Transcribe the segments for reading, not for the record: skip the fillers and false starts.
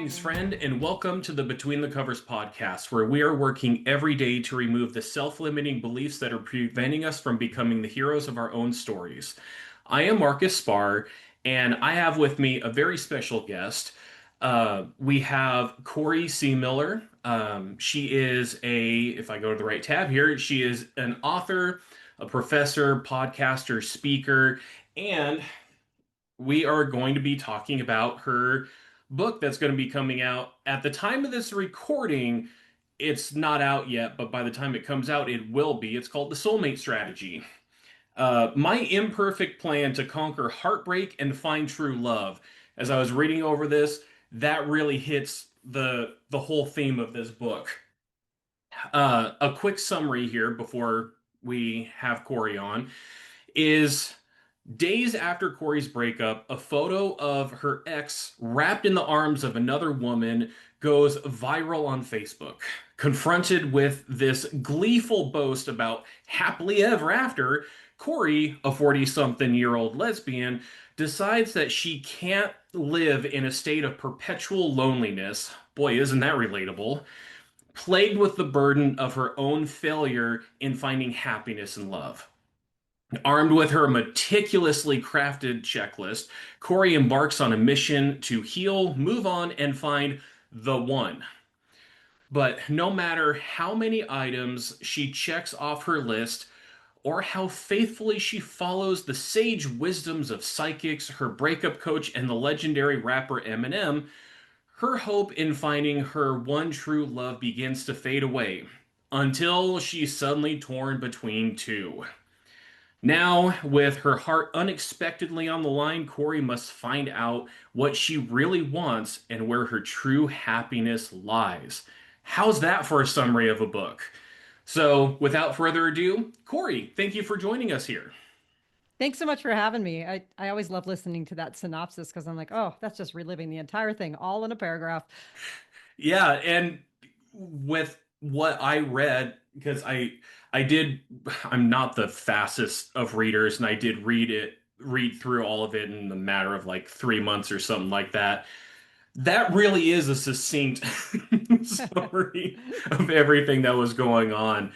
Greetings, friend, and welcome to the Between the Covers podcast, where we are working every day to remove the self limiting beliefs that are preventing us from becoming the heroes of our own stories. I am Marcus Spar, and I have with me a very special guest. We have Corey Seemiller. She is if I go to the right tab here, she is an author, a professor, podcaster, speaker, and we are going to be talking about her book that's going to be coming out. At the time of this recording, it's not out yet, but by the time it comes out, it will be. It's called The Soulmate Strategy. My imperfect plan to conquer heartbreak and find true love. As I was reading over this, that really hits the whole theme of this book. A quick summary here before we have Corey on is days after Corey's breakup, a photo of her ex wrapped in the arms of another woman goes viral on Facebook. Confronted with this gleeful boast about happily ever after, Corey, a 40-something-year-old lesbian, decides that she can't live in a state of perpetual loneliness. Boy, isn't that relatable? Plagued with the burden of her own failure in finding happiness and love. Armed with her meticulously crafted checklist, Corey embarks on a mission to heal, move on, and find the one. But no matter how many items she checks off her list, or how faithfully she follows the sage wisdoms of psychics, her breakup coach, and the legendary rapper Eminem, her hope in finding her one true love begins to fade away until she's suddenly torn between two. Now, with her heart unexpectedly on the line, Corey must find out what she really wants and where her true happiness lies. How's that for a summary of a book? So, without further ado, Corey, thank you for joining us here. Thanks so much for having me. I always love listening to that synopsis because I'm like, oh, that's just reliving the entire thing all in a paragraph. Yeah, and with what I read, because I did, I'm not the fastest of readers, and I did read through all of it in the matter of like 3 months or something like that. That really is a succinct summary of everything that was going on.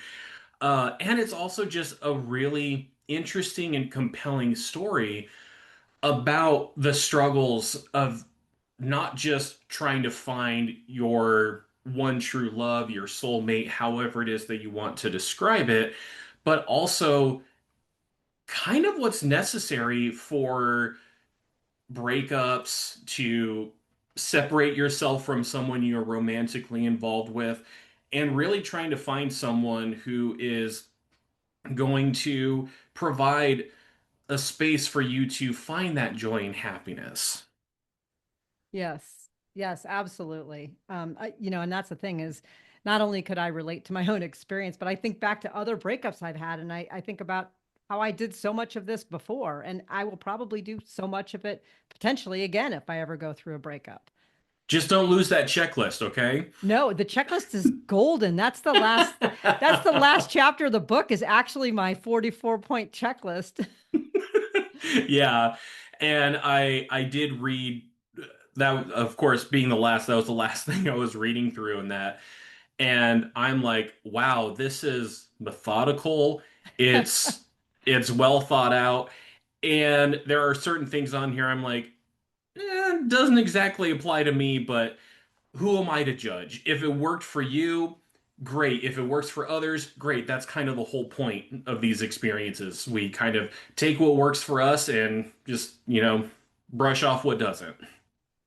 And it's also just a really interesting and compelling story about the struggles of not just trying to find your one true love, your soulmate, however it is that you want to describe it, but also kind of what's necessary for breakups to separate yourself from someone you're romantically involved with, and really trying to find someone who is going to provide a space for you to find that joy and happiness. Yes, yes, absolutely. And that's the thing is, not only could I relate to my own experience, but I think back to other breakups I've had, and I think about how I did so much of this before, and I will probably do so much of it potentially again if I ever go through a breakup. Just don't lose that checklist, okay? No, the checklist is golden. That's the last chapter of the book is actually my 44 point checklist. Yeah. And I did read that, of course, being the last, that was the last thing I was reading through in that. And I'm like, wow, this is methodical. It's it's well thought out. And there are certain things on here I'm like, doesn't exactly apply to me, but who am I to judge? If it worked for you, great. If it works for others, great. That's kind of the whole point of these experiences. We kind of take what works for us and just, brush off what doesn't.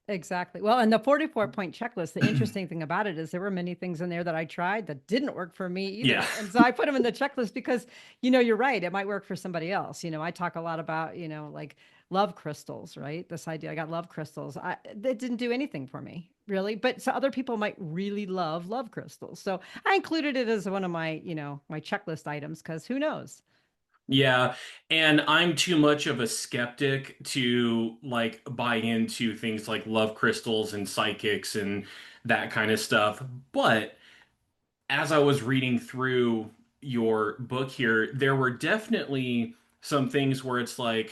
Exactly. Well, and the 44 point checklist, the interesting thing about it is there were many things in there that I tried that didn't work for me Yeah. either. And so I put them in the checklist because, you're right. It might work for somebody else. I talk a lot about, like love crystals, right? This idea, I got love crystals. That didn't do anything for me really, but so other people might really love crystals. So I included it as one of my, my checklist items because who knows? Yeah, and I'm too much of a skeptic to like buy into things like love crystals and psychics and that kind of stuff. But as I was reading through your book here, there were definitely some things where it's like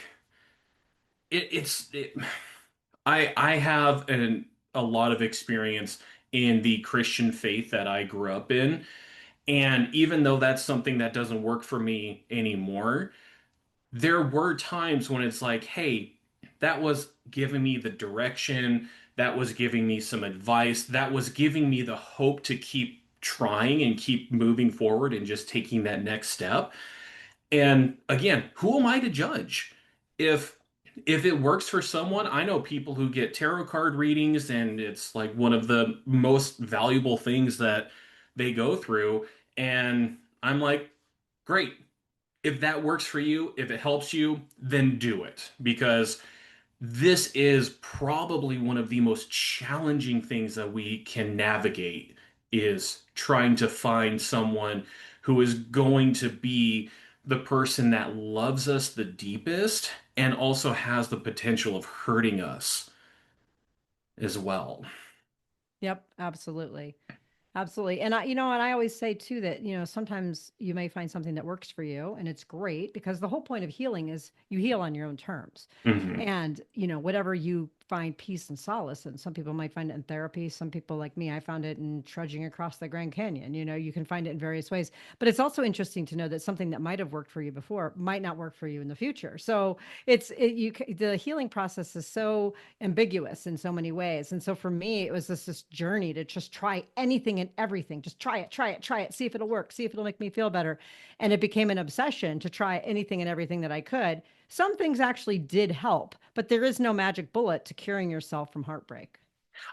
it, it's it, I have a lot of experience in the Christian faith that I grew up in. And even though that's something that doesn't work for me anymore, there were times when it's like, hey, that was giving me the direction, that was giving me some advice, that was giving me the hope to keep trying and keep moving forward and just taking that next step. And again, who am I to judge? If if it works for someone, I know people who get tarot card readings and it's like one of the most valuable things that they go through. And I'm like, great. If that works for you, if it helps you, then do it. Because this is probably one of the most challenging things that we can navigate is trying to find someone who is going to be the person that loves us the deepest and also has the potential of hurting us as well. Yep, absolutely. Absolutely. And and I always say too that, sometimes you may find something that works for you and it's great because the whole point of healing is you heal on your own terms. Mhm. And, whatever you find peace and solace in, some people might find it in therapy. Some people like me, I found it in trudging across the Grand Canyon. You can find it in various ways. But it's also interesting to know that something that might have worked for you before might not work for you in the future. So the healing process is so ambiguous in so many ways. And so for me, it was this journey to just try anything and everything. Just try it, see if it'll work, see if it'll make me feel better. And it became an obsession to try anything and everything that I could. Some things actually did help, but there is no magic bullet to curing yourself from heartbreak.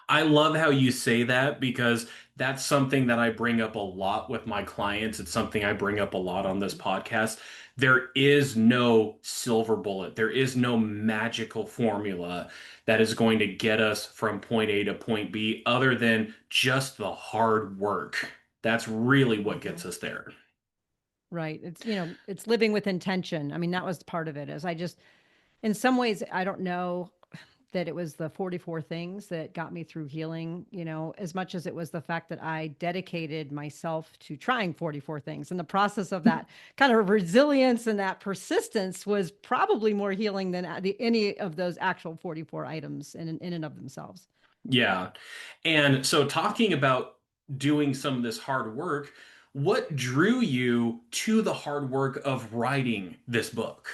I love how you say that because that's something that I bring up a lot with my clients. It's something I bring up a lot on this podcast. There is no silver bullet. There is no magical formula that is going to get us from point A to point B other than just the hard work. That's really what Mhm. gets us there. Right. It's living with intention. I mean, that was part of it. As I just, in some ways, I don't know that it was the 44 things that got me through healing, as much as it was the fact that I dedicated myself to trying 44 things. And the process of that kind of resilience and that persistence was probably more healing than any of those actual 44 items in and of themselves. Yeah. And so, talking about doing some of this hard work, what drew you to the hard work of writing this book?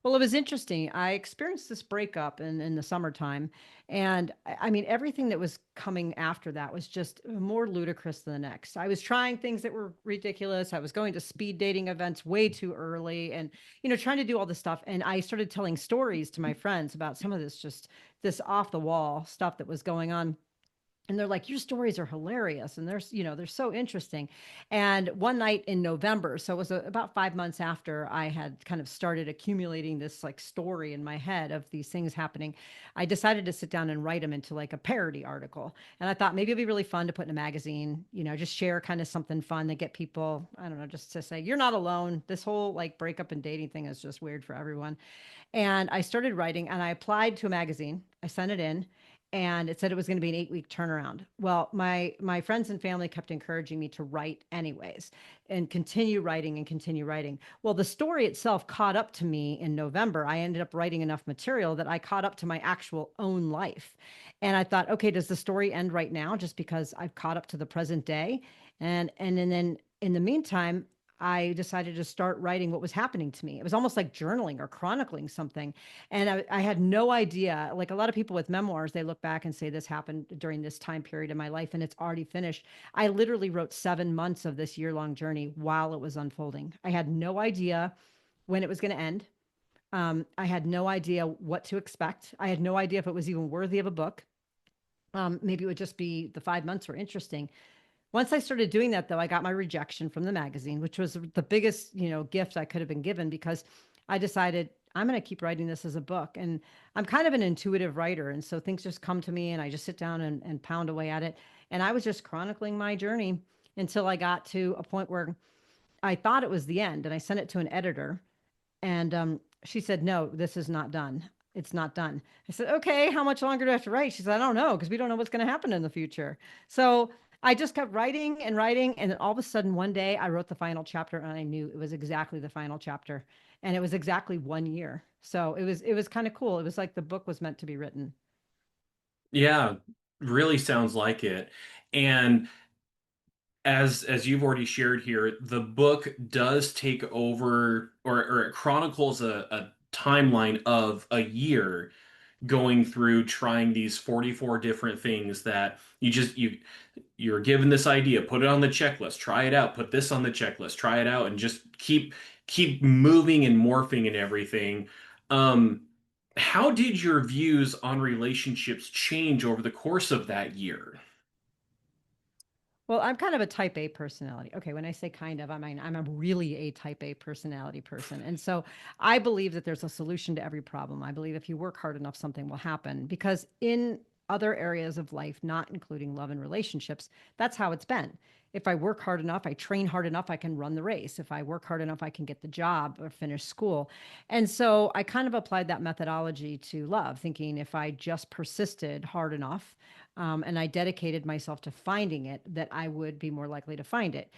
Well, it was interesting. I experienced this breakup in the summertime. And I mean, everything that was coming after that was just more ludicrous than the next. I was trying things that were ridiculous. I was going to speed dating events way too early and, trying to do all this stuff. And I started telling stories to my friends about some of this off the wall stuff that was going on, and they're like, your stories are hilarious and they're so interesting. And one night in November, so it was about 5 months after I had kind of started accumulating this like story in my head of these things happening, I decided to sit down and write them into like a parody article. And I thought maybe it'd be really fun to put in a magazine, just share kind of something fun to get people, I don't know, just to say you're not alone, this whole like breakup and dating thing is just weird for everyone. And I started writing and I applied to a magazine. I sent it in and it said it was going to be an 8 week turnaround. Well, my friends and family kept encouraging me to write anyways and continue writing and continue writing. Well, the story itself caught up to me in November. I ended up writing enough material that I caught up to my actual own life. And I thought, okay, does the story end right now just because I've caught up to the present day? And then in the meantime, I decided to start writing what was happening to me. It was almost like journaling or chronicling something. And I had no idea. Like a lot of people with memoirs, they look back and say this happened during this time period in my life and it's already finished. I literally wrote 7 months of this year-long journey while it was unfolding. I had no idea when it was going to end. I had no idea what to expect. I had no idea if it was even worthy of a book. Maybe it would just be the 5 months were interesting. Once I started doing that, though, I got my rejection from the magazine, which was the biggest, gift I could have been given because I decided I'm going to keep writing this as a book. And I'm kind of an intuitive writer. And so things just come to me and I just sit down and pound away at it. And I was just chronicling my journey until I got to a point where I thought it was the end. And I sent it to an editor and she said, no, this is not done. It's not done. I said, okay, how much longer do I have to write? She said, I don't know, because we don't know what's going to happen in the future. So I just kept writing and writing. And then all of a sudden, one day I wrote the final chapter and I knew it was exactly the final chapter. And it was exactly 1 year. So it was kind of cool. It was like the book was meant to be written. Yeah, really sounds like it. And as you've already shared here, the book does take over, or it chronicles a timeline of a year going through trying these 44 different things that you're given this idea, put it on the checklist, try it out, put this on the checklist, try it out, and just keep moving and morphing and everything. Um, how did your views on relationships change over the course of that year? Well, I'm kind of a type A personality. Okay, when I say kind of, I mean I'm a really a type A personality person. And so I believe that there's a solution to every problem. I believe if you work hard enough, something will happen because in other areas of life, not including love and relationships, that's how it's been. If I work hard enough, I train hard enough, I can run the race. If I work hard enough, I can get the job or finish school. And so I kind of applied that methodology to love, thinking if I just persisted hard enough, and I dedicated myself to finding it, that I would be more likely to find it.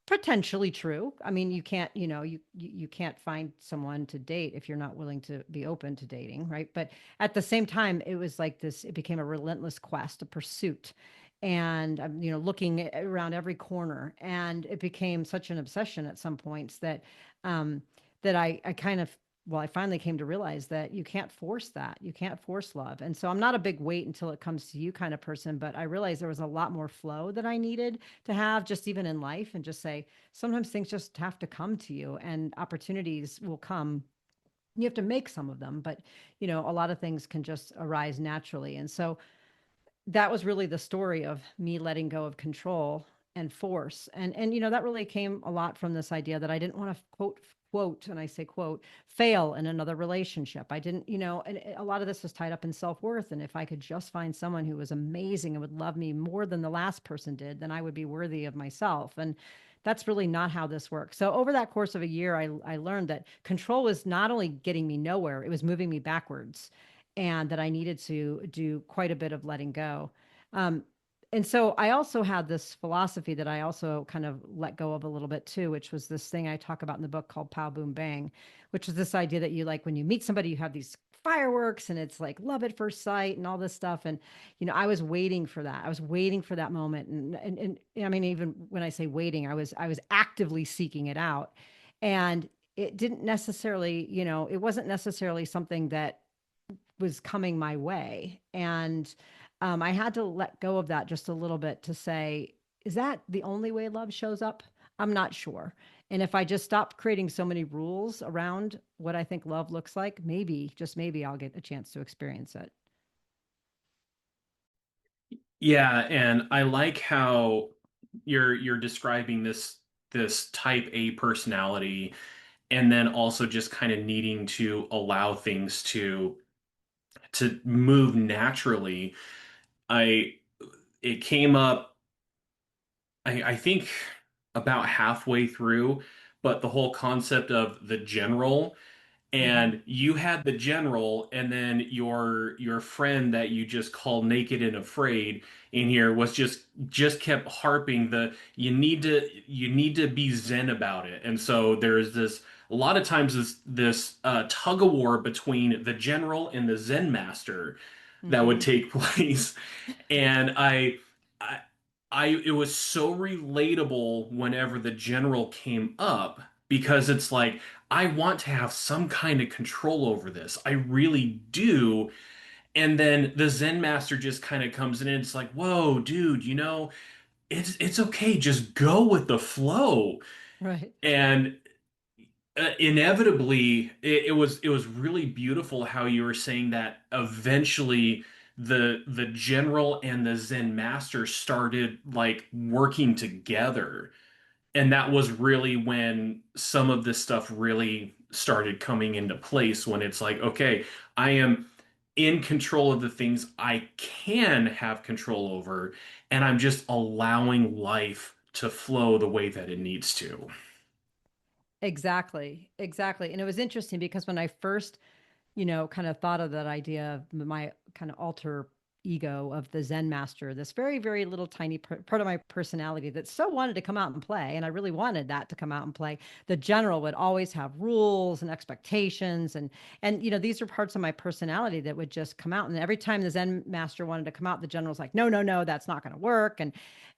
Potentially true. I mean, you can't, you can't find someone to date if you're not willing to be open to dating, right? But at the same time, it was like this. It became a relentless quest, a pursuit, and I'm, looking around every corner, and it became such an obsession at some points that, um, that I kind of well, I finally came to realize that you can't force that. You can't force love. And so I'm not a big wait until it comes to you kind of person, but I realized there was a lot more flow that I needed to have just even in life, and just say sometimes things just have to come to you and opportunities will come. You have to make some of them, but a lot of things can just arise naturally. And so that was really the story of me letting go of control and force. And that really came a lot from this idea that I didn't want to quote, and I say quote, fail in another relationship. I didn't, and a lot of this was tied up in self-worth. And if I could just find someone who was amazing and would love me more than the last person did, then I would be worthy of myself. And that's really not how this works. So over that course of a year, I learned that control was not only getting me nowhere, it was moving me backwards, and that I needed to do quite a bit of letting go. Um, and so I also had this philosophy that I also kind of let go of a little bit too, which was this thing I talk about in the book called Pow Boom Bang, which is this idea that you like when you meet somebody, you have these fireworks and it's like love at first sight and all this stuff. And, I was waiting for that. I was waiting for that moment. And I mean, even when I say waiting, I was actively seeking it out. And it didn't necessarily, it wasn't necessarily something that was coming my way. And I had to let go of that just a little bit to say, is that the only way love shows up? I'm not sure. And if I just stop creating so many rules around what I think love looks like, maybe, just maybe, I'll get a chance to experience it. Yeah, and I like how you're describing this type A personality and then also just kind of needing to allow things to move naturally. I It came up I think about halfway through, but the whole concept of the general, Mm-hmm. and you had the general, and then your friend that you just call naked and afraid in here was just kept harping the you need to be zen about it. And so there's this a lot of times this tug of war between the general and the zen master that would Mm-hmm. take place. And I, it was so relatable whenever the general came up because it's like, I want to have some kind of control over this. I really do. And then the Zen master just kind of comes in and it's like, whoa, dude, it's okay. Just go with the flow. Right. And inevitably it was really beautiful how you were saying that eventually the general and the Zen master started like working together, and that was really when some of this stuff really started coming into place, when it's like, okay, I am in control of the things I can have control over, and I'm just allowing life to flow the way that it needs to. Exactly. Exactly. And it was interesting because when I first kind of thought of that idea of my kind of alter ego of the Zen master, this very, very little tiny part of my personality that so wanted to come out and play. And I really wanted that to come out and play. The general would always have rules and expectations. And these are parts of my personality that would just come out. And every time the Zen master wanted to come out, the general's like, no, no, no, that's not going to work.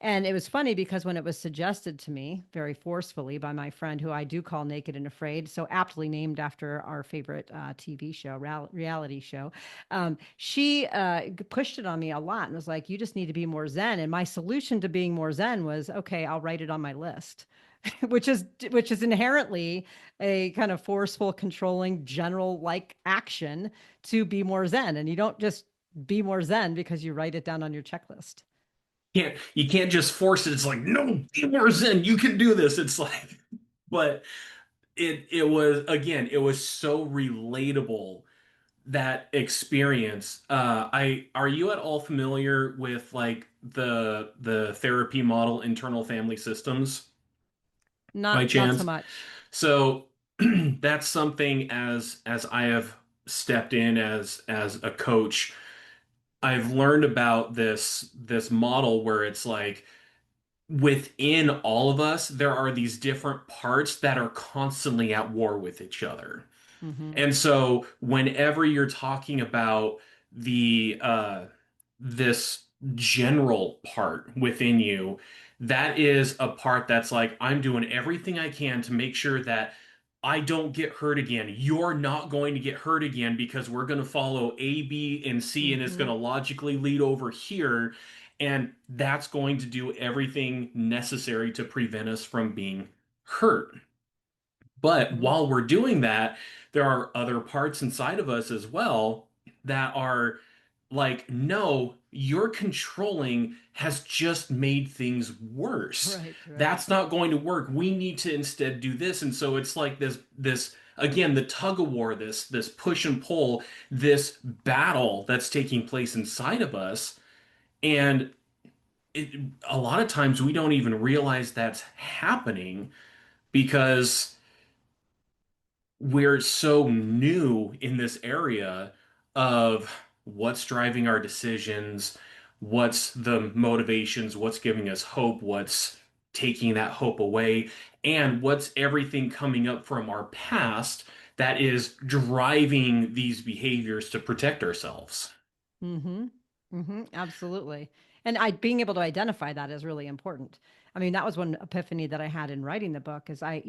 And it was funny because when it was suggested to me very forcefully by my friend, who I do call Naked and Afraid, so aptly named after our favorite TV show, reality show, she pushed it on me a lot and was like, you just need to be more Zen. And my solution to being more Zen was, okay, I'll write it on my list. which is inherently a kind of forceful, controlling, general like action to be more Zen. And you don't just be more Zen because you write it down on your checklist. You can't just force it. It's like, no, be more Zen. You can do this. It's like, but it was, again, it was so relatable, that experience. I Are you at all familiar with like the therapy model internal family systems by Not so chance? much. So that's something, as I have stepped in as a coach, I've learned about this model where it's like within all of us there are these different parts that are constantly at war with each other. Mm-hmm. And so whenever you're talking about the this general part within you, that is a part that's like, I'm doing everything I can to make sure that I don't get hurt again. You're not going to get hurt again because we're going to follow A, B, and C, and it's Mm-hmm. going to logically lead over here. And that's going to do everything necessary to prevent us from being hurt. But Mm-hmm. while we're doing that, there are other parts inside of us as well that are like, no, your controlling has just made things worse. Right, right. That's not going to work. We need to instead do this. And so it's like this again, the tug of war, this push and pull, this battle that's taking place inside of us. And a lot of times we don't even realize that's happening because we're so new in this area of what's driving our decisions, what's the motivations, what's giving us hope, what's taking that hope away, and what's everything coming up from our past that is driving these behaviors to protect ourselves. Mm-hmm. Mm-hmm. Absolutely. And I being able to identify that is really important. I mean, that was one epiphany that I had in writing the book is I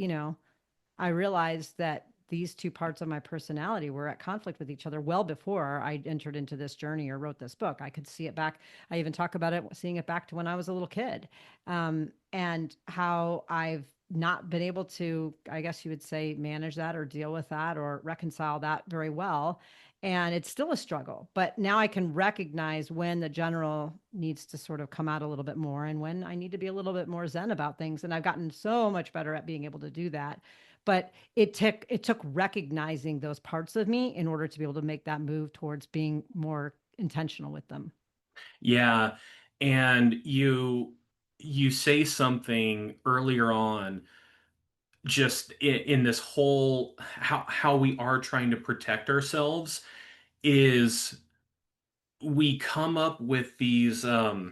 realized that these two parts of my personality were at conflict with each other well before I entered into this journey or wrote this book. I could see it back. I even talk about it, seeing it back to when I was a little kid, and how I've not been able to, I guess you would say, manage that or deal with that or reconcile that very well. And it's still a struggle, but now I can recognize when the general needs to sort of come out a little bit more and when I need to be a little bit more zen about things. And I've gotten so much better at being able to do that, but it took recognizing those parts of me in order to be able to make that move towards being more intentional with them. Yeah, and you say something earlier on just in this whole how we are trying to protect ourselves is we come up with these I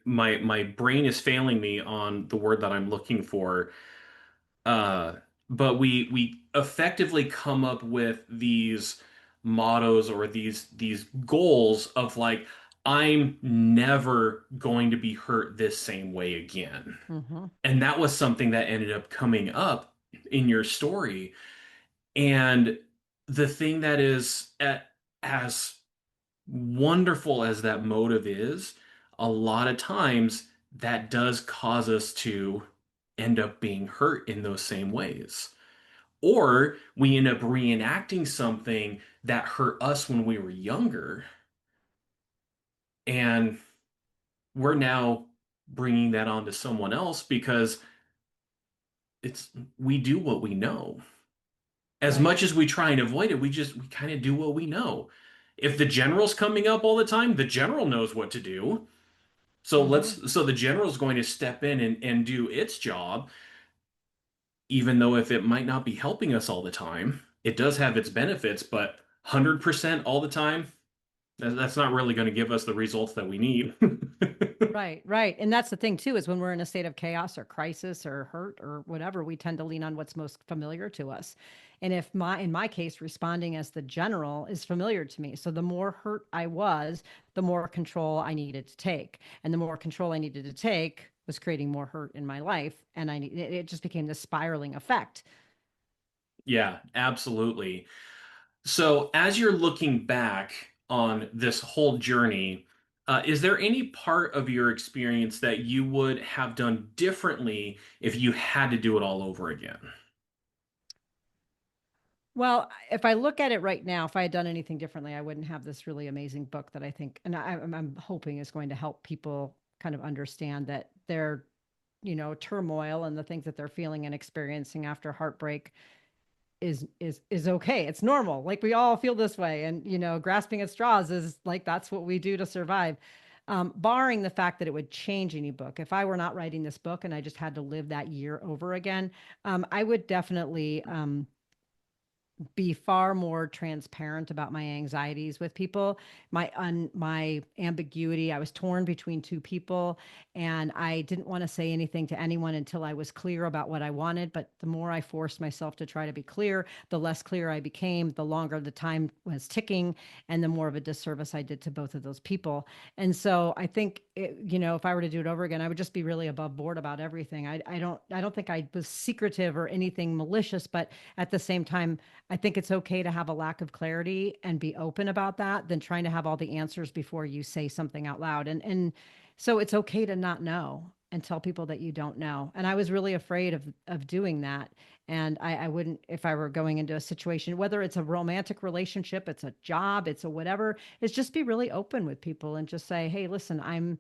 my brain is failing me on the word that I'm looking for. uh but we effectively come up with these mottos or these goals of like, I'm never going to be hurt this same way again. Mm-hmm. And that was something that ended up coming up in your story. And the thing that is as wonderful as that motive is, a lot of times that does cause us to end up being hurt in those same ways. Or we end up reenacting something that hurt us when we were younger, and we're now bringing that onto someone else because it's we do what we know. As Right. much as we try and avoid it, we kind of do what we know. If the general's coming up all the time, the general knows what to do. Mm-hmm. So the general's going to step in and do its job, even though if it might not be helping us all the time, it does have its benefits, but 100% all the time, That's not really going to give us the results that we need. Right, right. And that's the thing too, is when we're in a state of chaos or crisis or hurt or whatever, we tend to lean on what's most familiar to us. And if in my case, responding as the general is familiar to me. So the more hurt I was, the more control I needed to take. And the more control I needed to take was creating more hurt in my life. And it just became this spiraling effect. Yeah, absolutely. So, as you're looking back on this whole journey, is there any part of your experience that you would have done differently if you had to do it all over again? Well, if I look at it right now, if I had done anything differently, I wouldn't have this really amazing book that I think, and I'm hoping is going to help people kind of understand that their, turmoil and the things that they're feeling and experiencing after heartbreak is okay. It's normal. Like we all feel this way, and grasping at straws is like that's what we do to survive. Barring the fact that it would change any book, if I were not writing this book and I just had to live that year over again, I would definitely. Be far more transparent about my anxieties with people, my ambiguity. I was torn between two people, and I didn't want to say anything to anyone until I was clear about what I wanted. But the more I forced myself to try to be clear, the less clear I became, the longer the time was ticking, and the more of a disservice I did to both of those people. And so I think if I were to do it over again, I would just be really above board about everything. I don't think I was secretive or anything malicious, but at the same time, I think it's okay to have a lack of clarity and be open about that than trying to have all the answers before you say something out loud. And so it's okay to not know and tell people that you don't know. And I was really afraid of doing that. And I wouldn't, if I were going into a situation, whether it's a romantic relationship, it's a job, it's a whatever, is just be really open with people and just say, hey, listen, I'm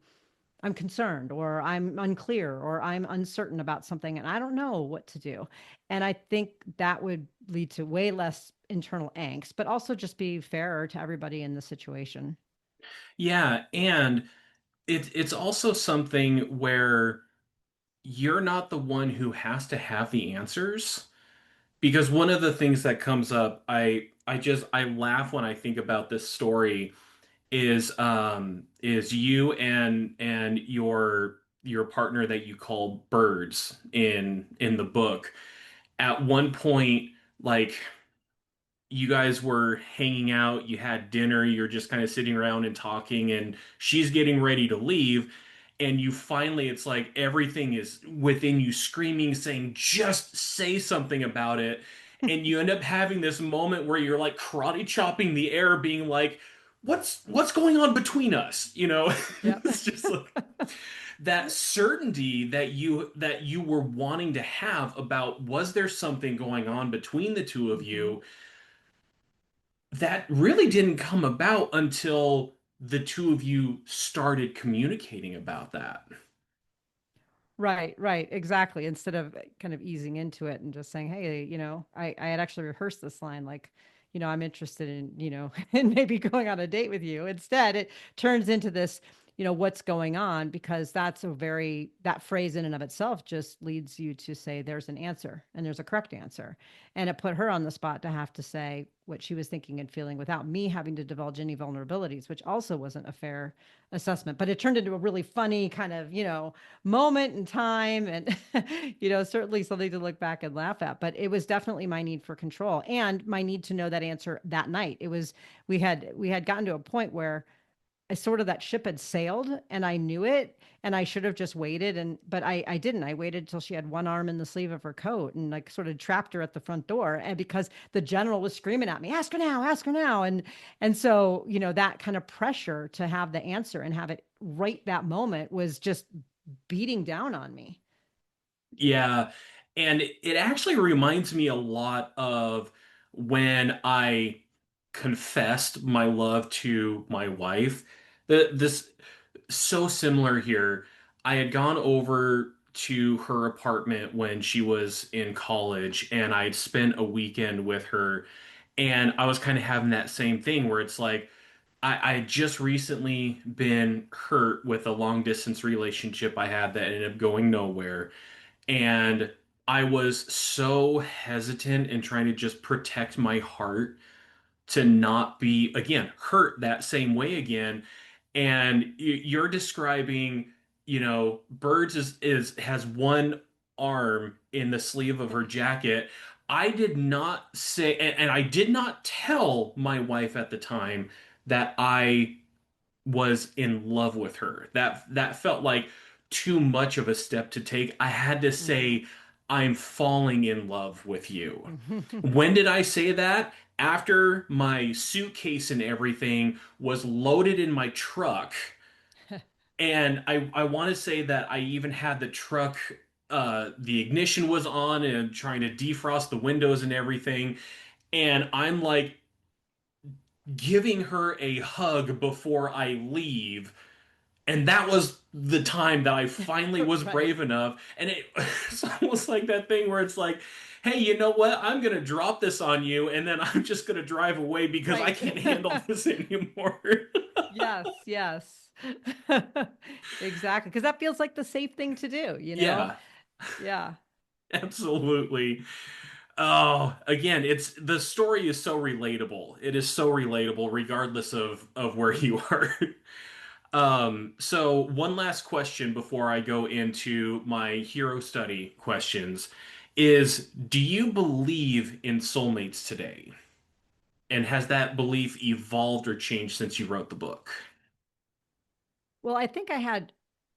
concerned or I'm unclear or I'm uncertain about something and I don't know what to do. And I think that would lead to way less internal angst, but also just be fairer to everybody in the situation. Yeah, and it's also something where you're not the one who has to have the answers. Because one of the things that comes up, I laugh when I think about this story is you and your partner that you call birds in the book. At one point, like you guys were hanging out, you had dinner, you're just kind of sitting around and talking, and she's getting ready to leave. And you finally, it's like everything is within you screaming, saying, just say something about it. And you end up having this moment where you're like karate chopping the air, being like, what's going on between us? Yep. It's just like that certainty that you were wanting to have about was there something going on between the two of Mhm. you that really didn't come about until the two of you started communicating about that. Right, right, exactly. Instead of kind of easing into it and just saying, "Hey, I had actually rehearsed this line, like, I'm interested in, in maybe going on a date with you." Instead, it turns into this, what's going on, because that phrase in and of itself just leads you to say there's an answer and there's a correct answer. And it put her on the spot to have to say what she was thinking and feeling without me having to divulge any vulnerabilities, which also wasn't a fair assessment. But it turned into a really funny kind of, moment in time and certainly something to look back and laugh at, but it was definitely my need for control and my need to know that answer that night. It was we had gotten to a point where I sort of that ship had sailed and I knew it and I should have just waited but I didn't. I waited till she had one arm in the sleeve of her coat and like sort of trapped her at the front door, and because the general was screaming at me, ask her now. And so, that kind of pressure to have the answer and have it right that moment was just beating down on me. Yeah, and it actually reminds me a lot of when I confessed my love to my wife. This so similar here. I had gone over to her apartment when she was in college, and I had spent a weekend with her, and I was kind of having that same thing where it's like I had just recently been hurt with a long distance relationship I had that ended up going nowhere. And I was so hesitant in trying to just protect my heart to not be, again, hurt that same way again. And you're describing, Birds is has one arm in the sleeve of her jacket. I did not say, and I did not tell my wife at the time that I was in love with her. That felt like too much of a step to take. I had to Mhm. say, I'm falling in love with you. When did I say that? After my suitcase and everything was loaded in my truck. And I want to say that I even had the truck, the ignition was on and trying to defrost the windows and everything. And I'm like giving her a hug before I leave. And that was the time that I finally was Right. brave enough. And it's almost like that thing where it's like, hey, you know what? I'm going to drop this on you and then I'm just going to drive away because I Right. can't handle this anymore. Yes, yes. Exactly. Because that feels like the safe thing to do, you know? Yeah, Yeah. absolutely. Oh, again, it's the story is so relatable. It is so relatable regardless of where you are. So one last question before I go into my hero study questions is, do you believe in soulmates today? And has that belief evolved or changed since you wrote the book? Well, I think I had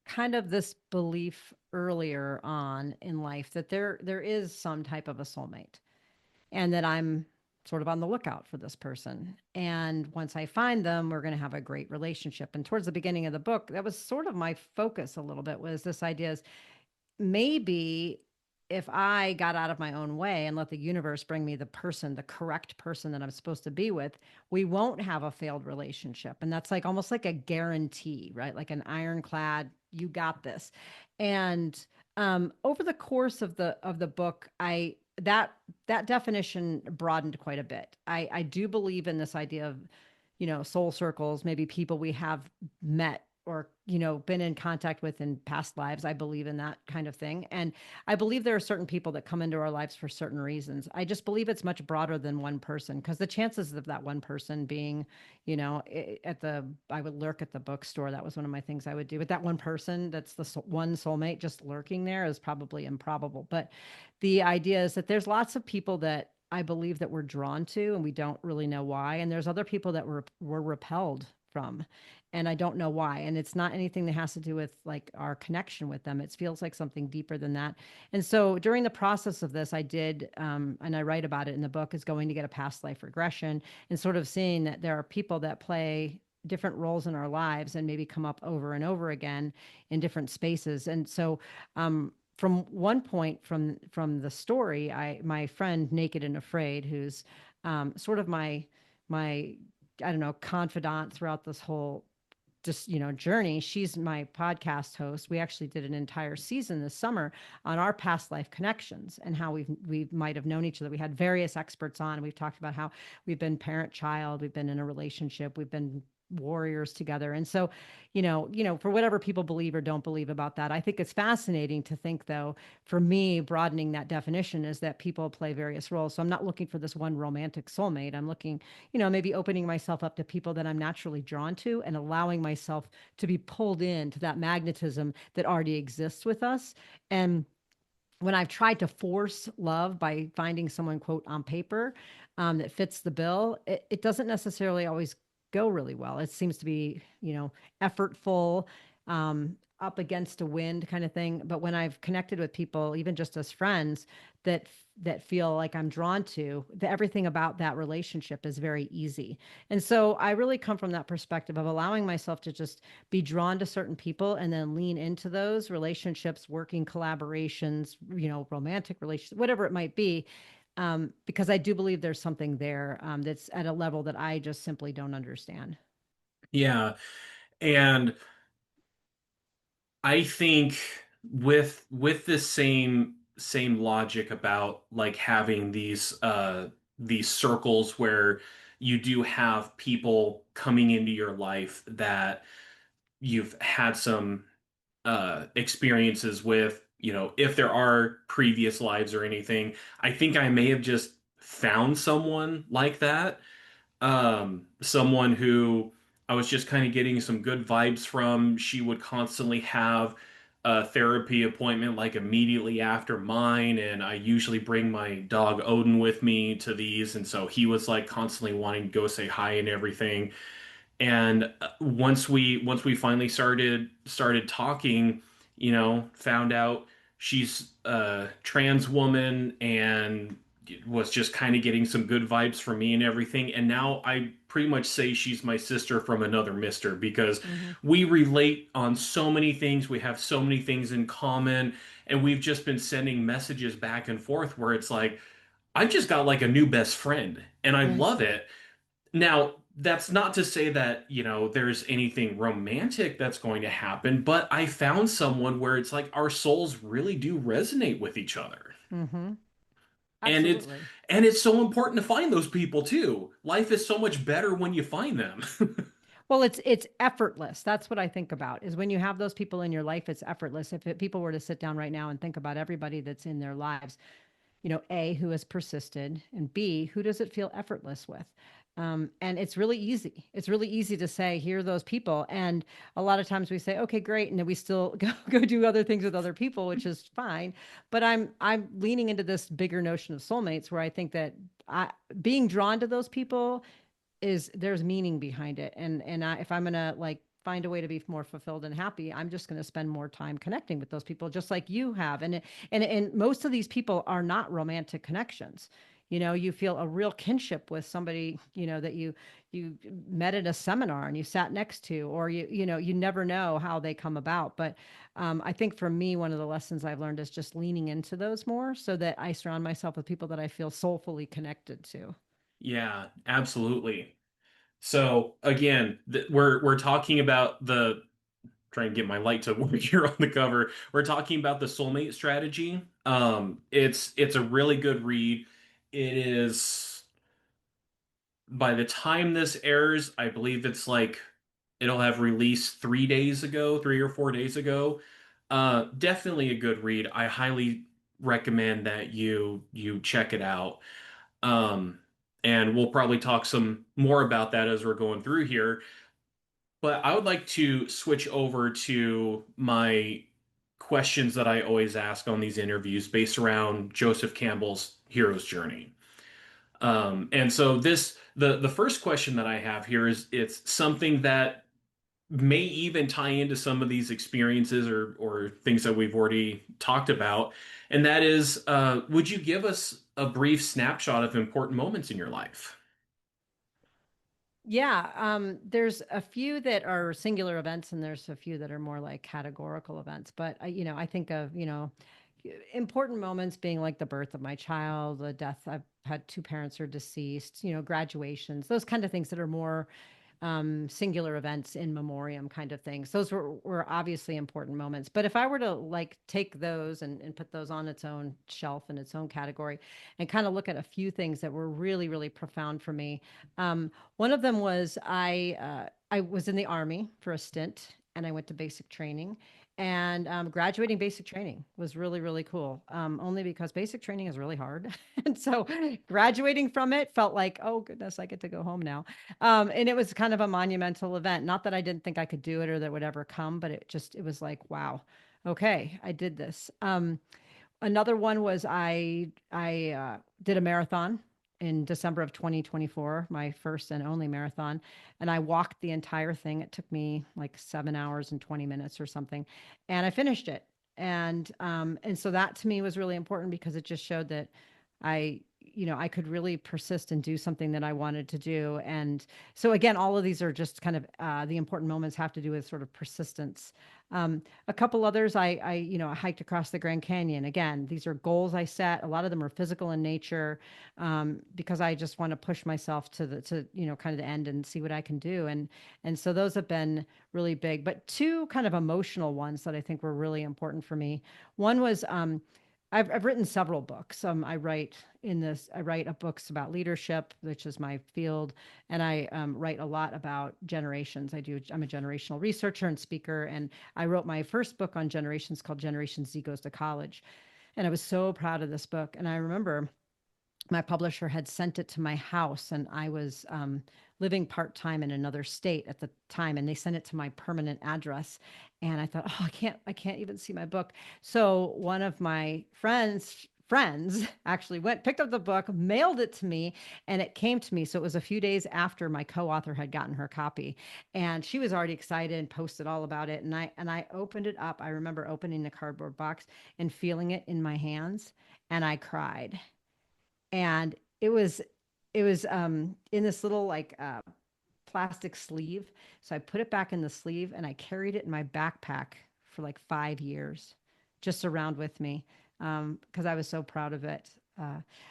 kind of this belief earlier on in life that there is some type of a soulmate and that I'm sort of on the lookout for this person. And once I find them, we're going to have a great relationship. And towards the beginning of the book, that was sort of my focus a little bit was this idea is maybe if I got out of my own way and let the universe bring me the person, the correct person that I'm supposed to be with, we won't have a failed relationship. And that's like almost like a guarantee, right? Like an ironclad, you got this. And over the course of the book, I that definition broadened quite a bit. I do believe in this idea of, soul circles, maybe people we have met or been in contact with in past lives. I believe in that kind of thing, and I believe there are certain people that come into our lives for certain reasons. I just believe it's much broader than one person, because the chances of that one person being, at the I would lurk at the bookstore. That was one of my things I would do. But that one person that's the one soulmate just lurking there is probably improbable. But the idea is that there's lots of people that I believe that we're drawn to and we don't really know why. And there's other people that we're repelled from. And I don't know why. And it's not anything that has to do with like our connection with them. It feels like something deeper than that. And so during the process of this, I did, and I write about it in the book, is going to get a past life regression and sort of seeing that there are people that play different roles in our lives and maybe come up over and over again in different spaces. And so from one point from the story, I my friend Naked and Afraid, who's sort of my I don't know confidant throughout this whole just journey. She's my podcast host. We actually did an entire season this summer on our past life connections and how we might have known each other. We had various experts on, and we've talked about how we've been parent child, we've been in a relationship, we've been warriors together. And so, for whatever people believe or don't believe about that, I think it's fascinating to think, though, for me, broadening that definition is that people play various roles. So I'm not looking for this one romantic soulmate. I'm looking, maybe opening myself up to people that I'm naturally drawn to and allowing myself to be pulled into that magnetism that already exists with us. And when I've tried to force love by finding someone, quote, on paper, that fits the bill, it doesn't necessarily always go really well. It seems to be, effortful, up against a wind kind of thing. But when I've connected with people, even just as friends, that feel like I'm drawn to, everything about that relationship is very easy. And so I really come from that perspective of allowing myself to just be drawn to certain people and then lean into those relationships, working collaborations, romantic relationships, whatever it might be. Because I do believe there's something there that's at a level that I just simply don't understand. Yeah. And I think with this same logic about like having these circles where you do have people coming into your life that you've had some experiences with, if there are previous lives or anything, I think I may have just found someone like that. Someone who I was just kind of getting some good vibes from. She would constantly have a therapy appointment like immediately after mine, and I usually bring my dog Odin with me to these, and so he was like constantly wanting to go say hi and everything. And once we finally started talking, found out she's a trans woman and was just kind of getting some good vibes from me and everything. And now I pretty much say she's my sister from another mister because Mm-hmm. we relate on so many things. We have so many things in common, and we've just been sending messages back and forth where it's like I've just got like a new best friend, and I Yes. love it. Now, that's not to say that, there's anything romantic that's going to happen, but I found someone where it's like our souls really do resonate with each other. Mm-hmm. And it's Absolutely. and it's so important to find those people too. Life is so much better when you find them. Well, it's effortless. That's what I think about is when you have those people in your life, it's effortless. If people were to sit down right now and think about everybody that's in their lives, A, who has persisted, and B, who does it feel effortless with? And it's really easy. It's really easy to say, here are those people. And a lot of times we say, okay, great. And then we still go do other things with other people, which is fine. But I'm leaning into this bigger notion of soulmates where I think that being drawn to those people is there's meaning behind it. If I'm gonna like find a way to be more fulfilled and happy, I'm just going to spend more time connecting with those people, just like you have. And most of these people are not romantic connections. You feel a real kinship with somebody, that you met at a seminar and you sat next to, or you never know how they come about. But I think for me, one of the lessons I've learned is just leaning into those more, so that I surround myself with people that I feel soulfully connected to. Yeah, absolutely. So again, we're talking about the trying to get my light to work here on the cover. We're talking about the Soulmate Strategy. It's a really good read. It is by the time this airs, I believe it's like it'll have released 3 days ago, 3 or 4 days ago. Definitely a good read. I highly recommend that you check it out. Um, and we'll probably talk some more about that as we're going through here. But I would like to switch over to my questions that I always ask on these interviews based around Joseph Campbell's hero's journey. And so the first question that I have here is it's something that may even tie into some of these experiences or things that we've already talked about, and that is, would you give us a brief snapshot of important moments in your life? Yeah, there's a few that are singular events, and there's a few that are more like categorical events. But I think of important moments being like the birth of my child, the death. I've had two parents are deceased. Graduations, those kind of things that are more singular events in memoriam kind of things. Those were obviously important moments. But if I were to like take those and put those on its own shelf in its own category and kind of look at a few things that were really, really profound for me, one of them was I was in the Army for a stint and I went to basic training. And graduating basic training was really, really cool. Only because basic training is really hard. And so graduating from it felt like, oh goodness, I get to go home now. And it was kind of a monumental event. Not that I didn't think I could do it or that would ever come, but it was like, wow, okay, I did this. Another one was I did a marathon in December of 2024, my first and only marathon, and I walked the entire thing. It took me like 7 hours and 20 minutes or something, and I finished it. And so that to me was really important because it just showed that I could really persist and do something that I wanted to do. And so again, all of these are just kind of the important moments have to do with sort of persistence. A couple others, I hiked across the Grand Canyon. Again, these are goals I set. A lot of them are physical in nature, because I just want to push myself to kind of the end and see what I can do. And so those have been really big. But two kind of emotional ones that I think were really important for me. One was I've written several books. I write books about leadership, which is my field, and I write a lot about generations. I'm a generational researcher and speaker, and I wrote my first book on generations called Generation Z Goes to College. And I was so proud of this book. And I remember my publisher had sent it to my house, and I was living part-time in another state at the time, and they sent it to my permanent address. And I thought, oh, I can't even see my book. So one of my friends actually went, picked up the book, mailed it to me, and it came to me. So it was a few days after my co-author had gotten her copy, and she was already excited and posted all about it. And I opened it up. I remember opening the cardboard box and feeling it in my hands, and I cried. And it was in this little like plastic sleeve. So I put it back in the sleeve, and I carried it in my backpack for like 5 years, just around with me, because I was so proud of it.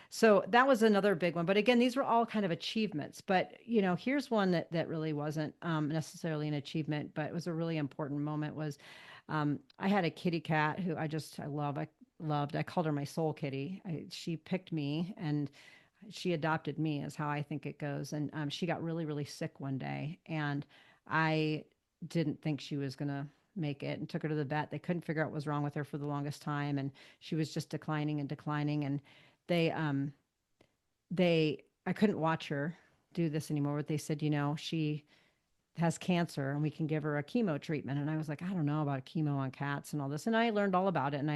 So that was another big one. But again, these were all kind of achievements. But here's one that really wasn't necessarily an achievement, but it was a really important moment. Was I had a kitty cat who I love. I loved. I called her my soul kitty. She picked me, and she adopted me, is how I think it goes. And she got really, really sick one day, and I didn't think she was gonna make it, and took her to the vet. They couldn't figure out what was wrong with her for the longest time, and she was just declining and declining. And they I couldn't watch her do this anymore. But they said, she has cancer and we can give her a chemo treatment. And I was like, I don't know about chemo on cats and all this. And I learned all about it. And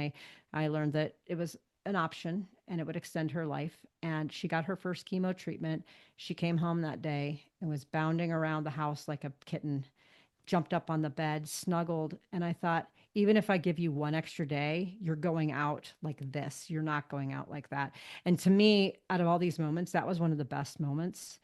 I learned that it was an option and it would extend her life. And she got her first chemo treatment. She came home that day and was bounding around the house like a kitten, jumped up on the bed, snuggled. And I thought, even if I give you one extra day, you're going out like this. You're not going out like that. And to me, out of all these moments, that was one of the best moments.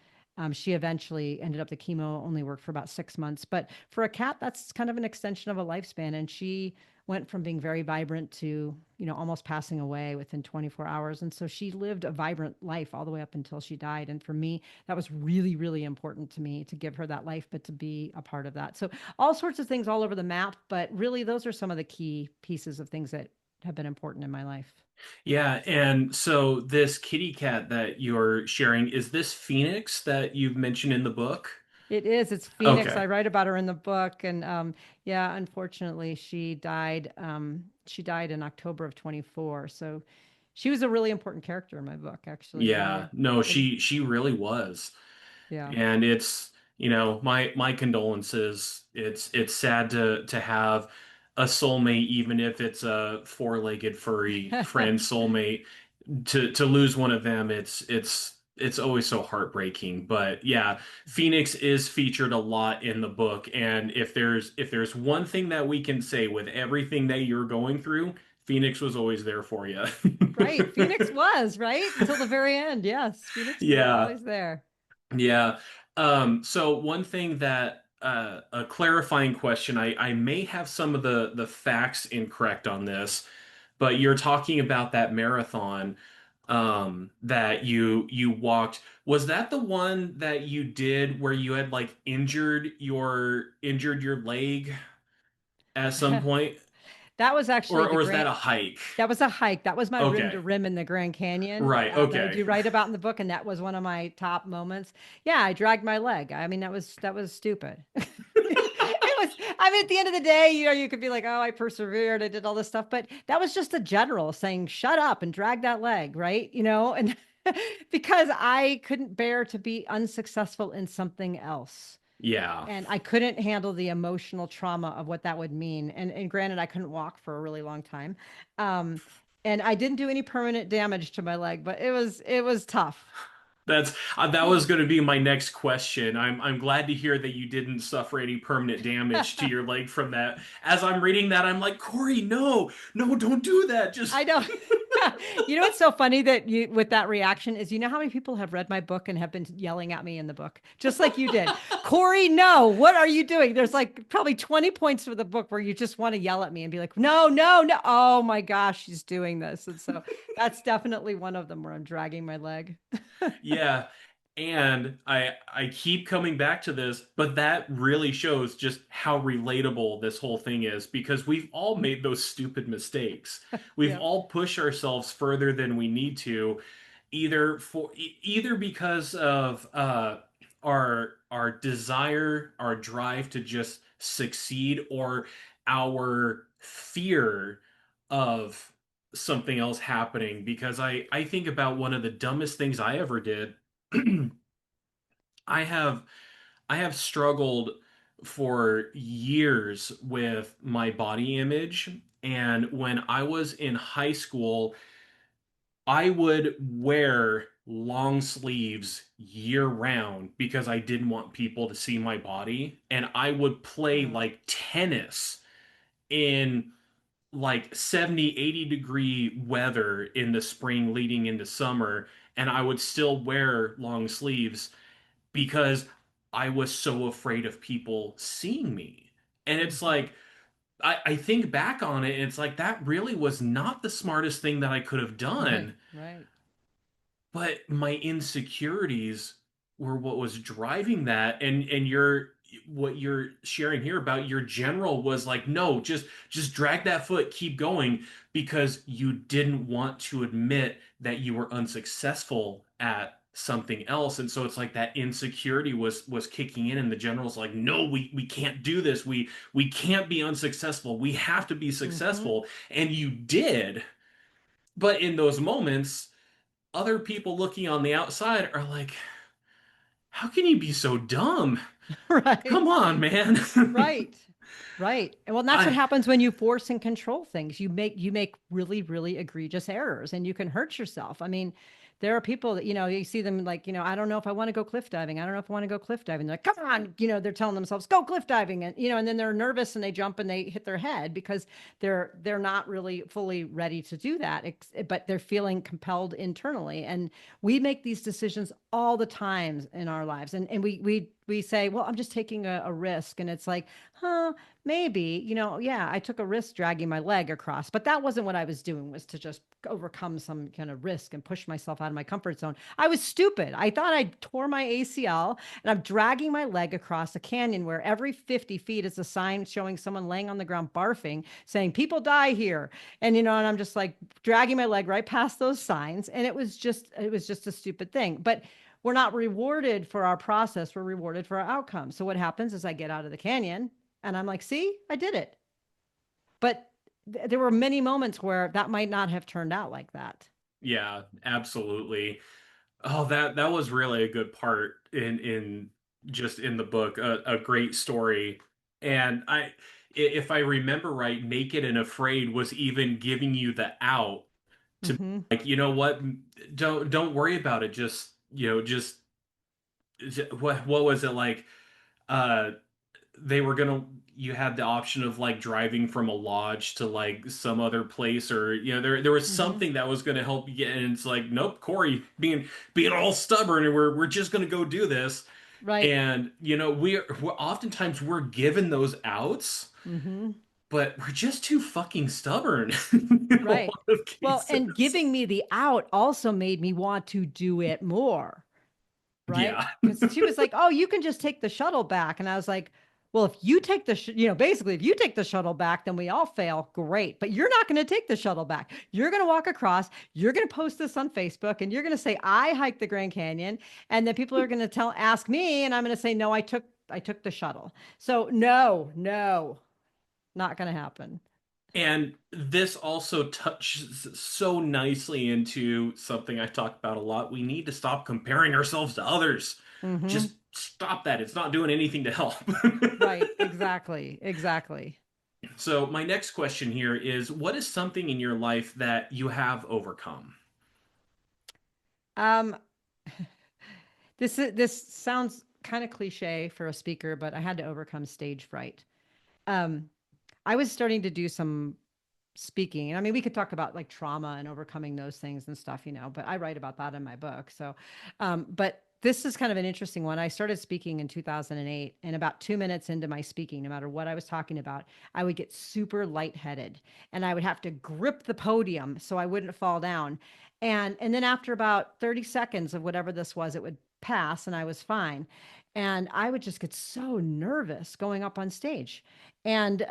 She eventually ended up, the chemo only worked for about 6 months. But for a cat, that's kind of an extension of a lifespan. And she went from being very vibrant to, almost passing away within 24 hours. And so she lived a vibrant life all the way up until she died. And for me, that was really, really important to me, to give her that life, but to be a part of that. So all sorts of things all over the map. But really, those are some of the key pieces of things that have been important in my life. Yeah, and so this kitty cat that you're sharing, is this Phoenix that you've mentioned in the book? It is. It's Phoenix. Okay. I write about her in the book, and yeah, unfortunately, she died. She died in October of 24. So she was a really important character in my book, actually. Yeah, no, It was, she really was. yeah. And it's, my condolences. It's sad to have a soulmate, even if it's a four-legged furry friend soulmate, to lose one of them. It's always so heartbreaking. But yeah, Phoenix is featured a lot in the book, and if there's one thing that we can say with everything that you're going through, Phoenix was always there for you. Right. Phoenix was, right? Until the very end. Yes. Phoenix was Yeah. always there. Yeah. So one thing that a clarifying question, I may have some of the facts incorrect on this, but you're talking about that marathon that you walked. Was that the one that you did where you had like injured your leg at some point? That was actually the Or is that Grand a hike? That was a hike. That was my rim Okay. to rim in the Grand Canyon Right. that I Okay. do write about in the book, and that was one of my top moments. Yeah, I dragged my leg. I mean, that was stupid. It was. I mean, at the end of the day, you could be like, "Oh, I persevered. I did all this stuff," but that was just a general saying, "Shut up and drag that leg," right? And because I couldn't bear to be unsuccessful in something else, Yeah. and I couldn't handle the emotional trauma of what that would mean. And granted, I couldn't walk for a really long time. Um, and I didn't do any permanent damage to my leg, but it was tough. That was going to be my next question. I'm glad to hear that you didn't suffer any permanent damage to your leg from that. As I'm reading that, I'm like, Corey, no, no, don't do that. Just I know. What's so funny that you with that reaction is, how many people have read my book and have been yelling at me in the book, just like you did. Corey, no, what are you doing? There's like probably 20 points of the book where you just want to yell at me and be like, no, no, no. Oh my gosh, she's doing this. And so that's definitely one of them where I'm dragging my leg. yeah. And I keep coming back to this, but that really shows just how relatable this whole thing is because we've all made those stupid mistakes. We've Yeah. all pushed ourselves further than we need to, either because of our desire, our drive to just succeed, or our fear of something else happening because I think about one of the dumbest things I ever did. I have I have struggled for years with my body image, and when I was in high school, I would wear long sleeves year round because I didn't want people to see my body, and I would play Mm, like tennis in like 70, 80-degree weather in the spring leading into summer, and I would still wear long sleeves because I was so afraid of people seeing me. And it's mhm. like, I think back on it, and it's like that really was not the smartest thing that I could have Right, done, right. but my insecurities were what was driving that. And your what you're sharing here about your general was like, no, just drag that foot, keep going, because you didn't want to admit that you were unsuccessful at something else. And so it's like that insecurity was kicking in, and the general's like, no, we can't do this. We can't be unsuccessful. We have to be Hmm. successful. And you did. But in those moments, other people looking on the outside are like, how can you be so dumb? Come Right. on, man. Right. Right. And well, that's what I happens when you force and control things. You make really, really egregious errors and you can hurt yourself. I mean, there are people that, you see them like, I don't know if I want to go cliff diving. I don't know if I want to go cliff diving. They're like, come on, they're telling themselves, go cliff diving. And, and then they're nervous and they jump and they hit their head because they're not really fully ready to do that. But they're feeling compelled internally. And we make these decisions all the time in our lives. And we say, well, I'm just taking a risk. And it's like, huh, maybe, yeah, I took a risk dragging my leg across, but that wasn't what I was doing, was to just overcome some kind of risk and push myself out of my comfort zone. I was stupid. I thought I tore my ACL and I'm dragging my leg across a canyon where every 50 feet is a sign showing someone laying on the ground barfing, saying, people die here. And I'm just like dragging my leg right past those signs. And it was just a stupid thing. But we're not rewarded for our process. We're rewarded for our outcome. So what happens is I get out of the canyon and I'm like, see, I did it. But there were many moments where that might not have turned out like that. yeah, absolutely. Oh, that was really a good part in just in the book, a great story. And if I remember right, Naked and Afraid was even giving you the out to, Mm-hmm. like, you know what? Don't worry about it. Just, what was it like? Uh they were gonna you had the option of like driving from a lodge to like some other place, or there was Mm-hmm. something that was gonna help you get, and it's like, nope, Corey being all stubborn, and we're just gonna go do this. Right. And we're oftentimes we're given those outs, Mm-hmm. but we're just too fucking stubborn in a Right. lot of Well, and cases. giving me the out also made me want to do it more. Right? Yeah. Because she was like, "Oh, you can just take the shuttle back," and I was like, "Well, if you take basically, if you take the shuttle back, then we all fail. Great, but you're not going to take the shuttle back. You're going to walk across. You're going to post this on Facebook, and you're going to say I hiked the Grand Canyon, and then people are going to ask me, and I'm going to say no, I took the shuttle. So no, no, not going to happen. And this also touches so nicely into something I talk about a lot. We need to stop comparing ourselves to others. Mm-hmm. Just stop that. It's not doing anything to help. Right. Exactly. Exactly. So, my next question here is, what is something in your life that you have overcome? Um, this sounds kind of cliche for a speaker, but I had to overcome stage fright. Um, I was starting to do some speaking. And I mean, we could talk about like trauma and overcoming those things and stuff, but I write about that in my book. So, but this is kind of an interesting one. I started speaking in 2008, and about 2 minutes into my speaking, no matter what I was talking about, I would get super lightheaded and I would have to grip the podium so I wouldn't fall down. And then after about 30 seconds of whatever this was, it would pass and I was fine. And I would just get so nervous going up on stage. And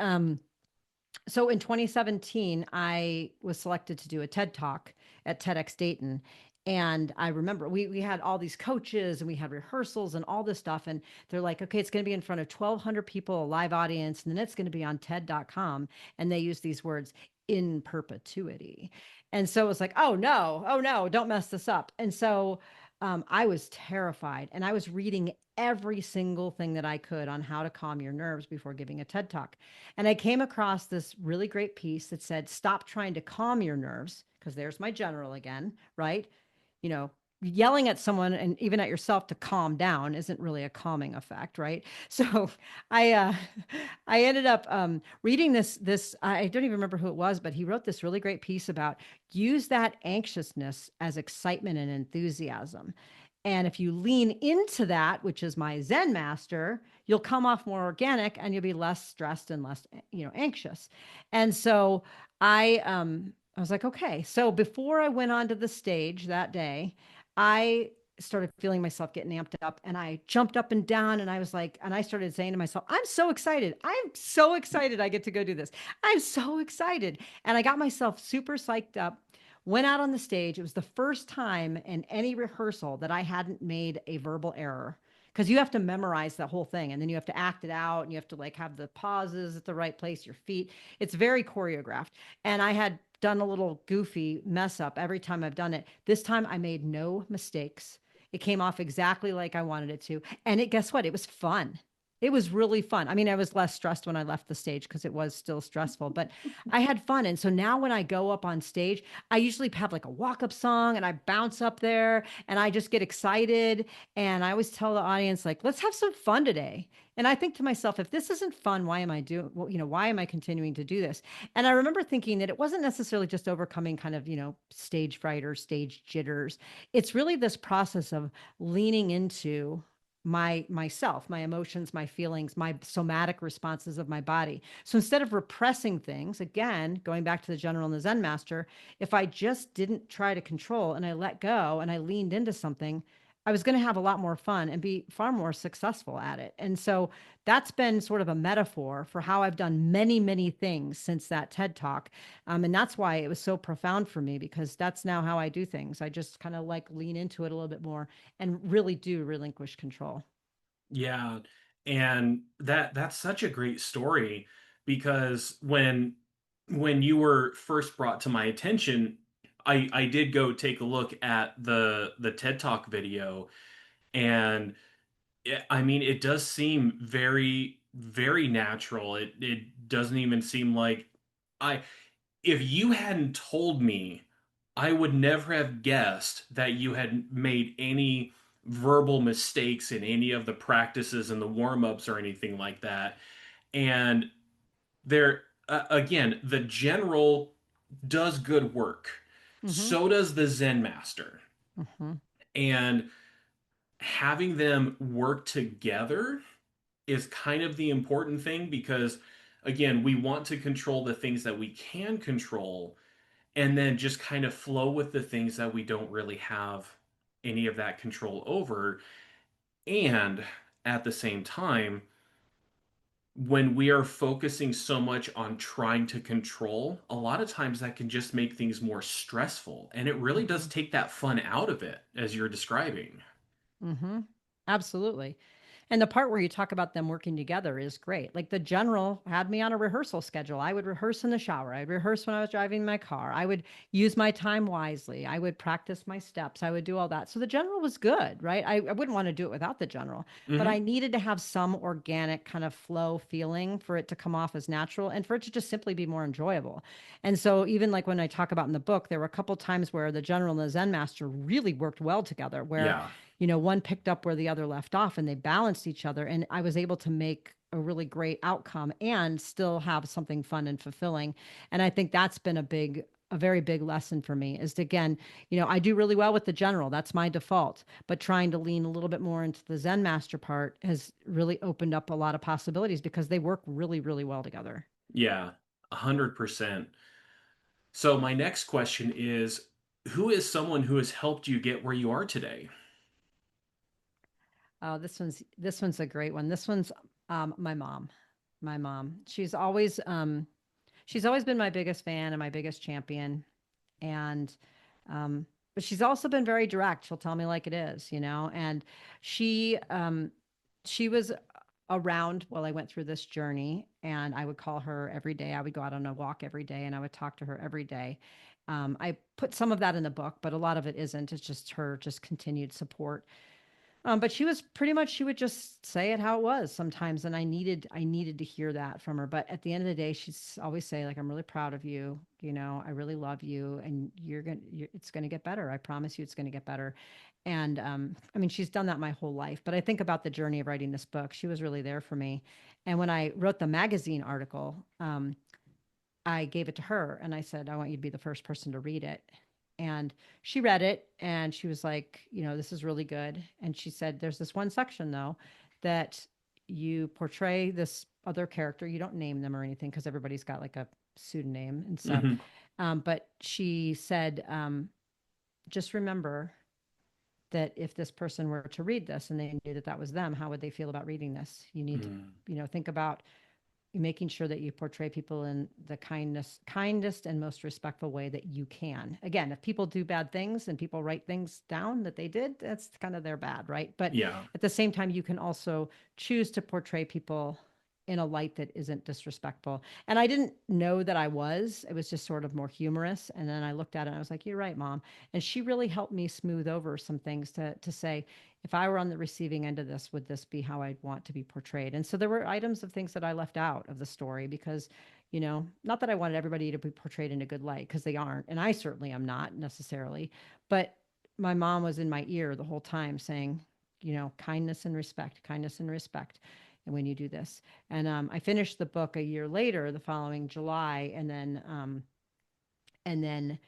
so in 2017, I was selected to do a TED Talk at TEDx Dayton. And I remember we had all these coaches and we had rehearsals and all this stuff. And they're like, okay, it's going to be in front of 1,200 people, a live audience, and then it's going to be on TED.com. And they use these words: in perpetuity. And so it was like, oh no, don't mess this up. And so I was terrified and I was reading every single thing that I could on how to calm your nerves before giving a TED talk. And I came across this really great piece that said, stop trying to calm your nerves, because there's my general again, right? You know, yelling at someone and even at yourself to calm down isn't really a calming effect, right? So I I ended up reading this I don't even remember who it was, but he wrote this really great piece about use that anxiousness as excitement and enthusiasm. And if you lean into that, which is my Zen master, you'll come off more organic and you'll be less stressed and less, anxious. And so I was like, okay. So before I went onto the stage that day, I started feeling myself getting amped up and I jumped up and down and I was like, and I started saying to myself, I'm so excited. I'm so excited I get to go do this. I'm so excited. And I got myself super psyched up, went out on the stage. It was the first time in any rehearsal that I hadn't made a verbal error, because you have to memorize the whole thing and then you have to act it out and you have to like have the pauses at the right place, your feet. It's very choreographed. And I had done a little goofy mess up every time I've done it. This time I made no mistakes. It came off exactly like I wanted it to. And guess what? It was fun. It was really fun. I mean, I was less stressed when I left the stage because it was still stressful, but I had fun. And so now when I go up on stage, I usually have like a walk up song and I bounce up there and I just get excited. And I always tell the audience, like, let's have some fun today. And I think to myself, if this isn't fun, why am I doing, well, why am I continuing to do this? And I remember thinking that it wasn't necessarily just overcoming kind of, stage fright or stage jitters. It's really this process of leaning into myself, my emotions, my feelings, my somatic responses of my body. So instead of repressing things, again, going back to the general and the Zen master, if I just didn't try to control and I let go and I leaned into something, I was going to have a lot more fun and be far more successful at it. And so that's been sort of a metaphor for how I've done many, many things since that TED talk. And that's why it was so profound for me, because that's now how I do things. I just kind of like lean into it a little bit more and really do relinquish control. Yeah, and that's such a great story because when you were first brought to my attention, I did go take a look at the TED Talk video, and I mean it does seem very very natural. It doesn't even seem like I if you hadn't told me, I would never have guessed that you had made any verbal mistakes in any of the practices and the warm-ups or anything like that. And there, again, the general does good work. Mm-hmm. So does the Zen master. Mm-hmm. And having them work together is kind of the important thing because, again, we want to control the things that we can control and then just kind of flow with the things that we don't really have any of that control over. And at the same time, when we are focusing so much on trying to control, a lot of times that can just make things more stressful. And it really does Mm-hmm. take that fun out of it, as you're describing. Mm-hmm. Absolutely. And the part where you talk about them working together is great. Like the general had me on a rehearsal schedule. I would rehearse in the shower. I'd rehearse when I was driving my car. I would use my time wisely. I would practice my steps. I would do all that. So the general was good, right? I wouldn't want to do it without the general, but I Hmm. needed to have some organic kind of flow feeling for it to come off as natural and for it to just simply be more enjoyable. And so even like when I talk about in the book, there were a couple times where the general and the Zen master really worked well together, where Yeah. one picked up where the other left off and they balanced each other. And I was able to make a really great outcome and still have something fun and fulfilling. And I think that's been a very big lesson for me is to, again, I do really well with the general. That's my default. But trying to lean a little bit more into the Zen master part has really opened up a lot of possibilities because they work really, really well together. Yeah. 100%. So, my next question is who is someone who has helped you get where you are today? Oh, this one's a great one. This one's my mom. My mom. She's always been my biggest fan and my biggest champion. And, but she's also been very direct. She'll tell me like it is, and she, she was around while I went through this journey, and I would call her every day. I would go out on a walk every day, and I would talk to her every day. I put some of that in the book, but a lot of it isn't. It's just her just continued support. But she was pretty much, she would just say it how it was sometimes, and I needed to hear that from her. But at the end of the day, she's always say like, "I'm really proud of you. You know, I really love you, and it's gonna get better. I promise you, it's gonna get better." And I mean, she's done that my whole life. But I think about the journey of writing this book. She was really there for me. And when I wrote the magazine article, I gave it to her and I said, I want you to be the first person to read it. And she read it and she was like, this is really good. And she said, there's this one section though that you portray this other character. You don't name them or anything because everybody's got like a pseudonym and stuff. Hmm. But she said, just remember that if this person were to read this and they knew that that was them, how would they feel about reading this? You need to, Mm. think about making sure that you portray people in the kindest and most respectful way that you can. Again, if people do bad things and people write things down that they did, that's kind of their bad, right? But Yeah. at the same time, you can also choose to portray people in a light that isn't disrespectful. And I didn't know that I was. It was just sort of more humorous. And then I looked at it and I was like, "You're right, Mom." And she really helped me smooth over some things to say, if I were on the receiving end of this, would this be how I'd want to be portrayed? And so there were items of things that I left out of the story because, not that I wanted everybody to be portrayed in a good light because they aren't. And I certainly am not necessarily. But my mom was in my ear the whole time saying, kindness and respect, kindness and respect. And when you do this, and I finished the book a year later, the following July, and then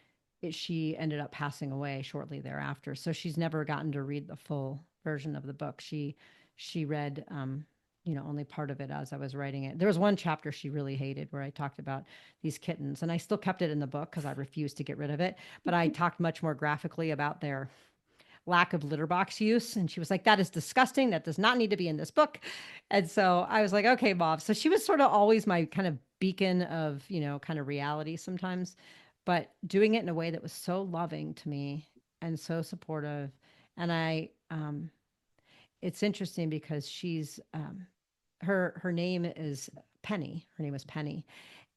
she ended up passing away shortly thereafter. So she's never gotten to read the full version of the book. She read only part of it as I was writing it. There was one chapter she really hated where I talked about these kittens, and I still kept it in the book because I refused to get rid of it. But I talked much more graphically about their lack of litter box use. And she was like, "That is disgusting. That does not need to be in this book." And so I was like, "Okay, Bob." So she was sort of always my kind of beacon of, kind of reality sometimes, but doing it in a way that was so loving to me and so supportive. And it's interesting because her name is Penny. Her name was Penny.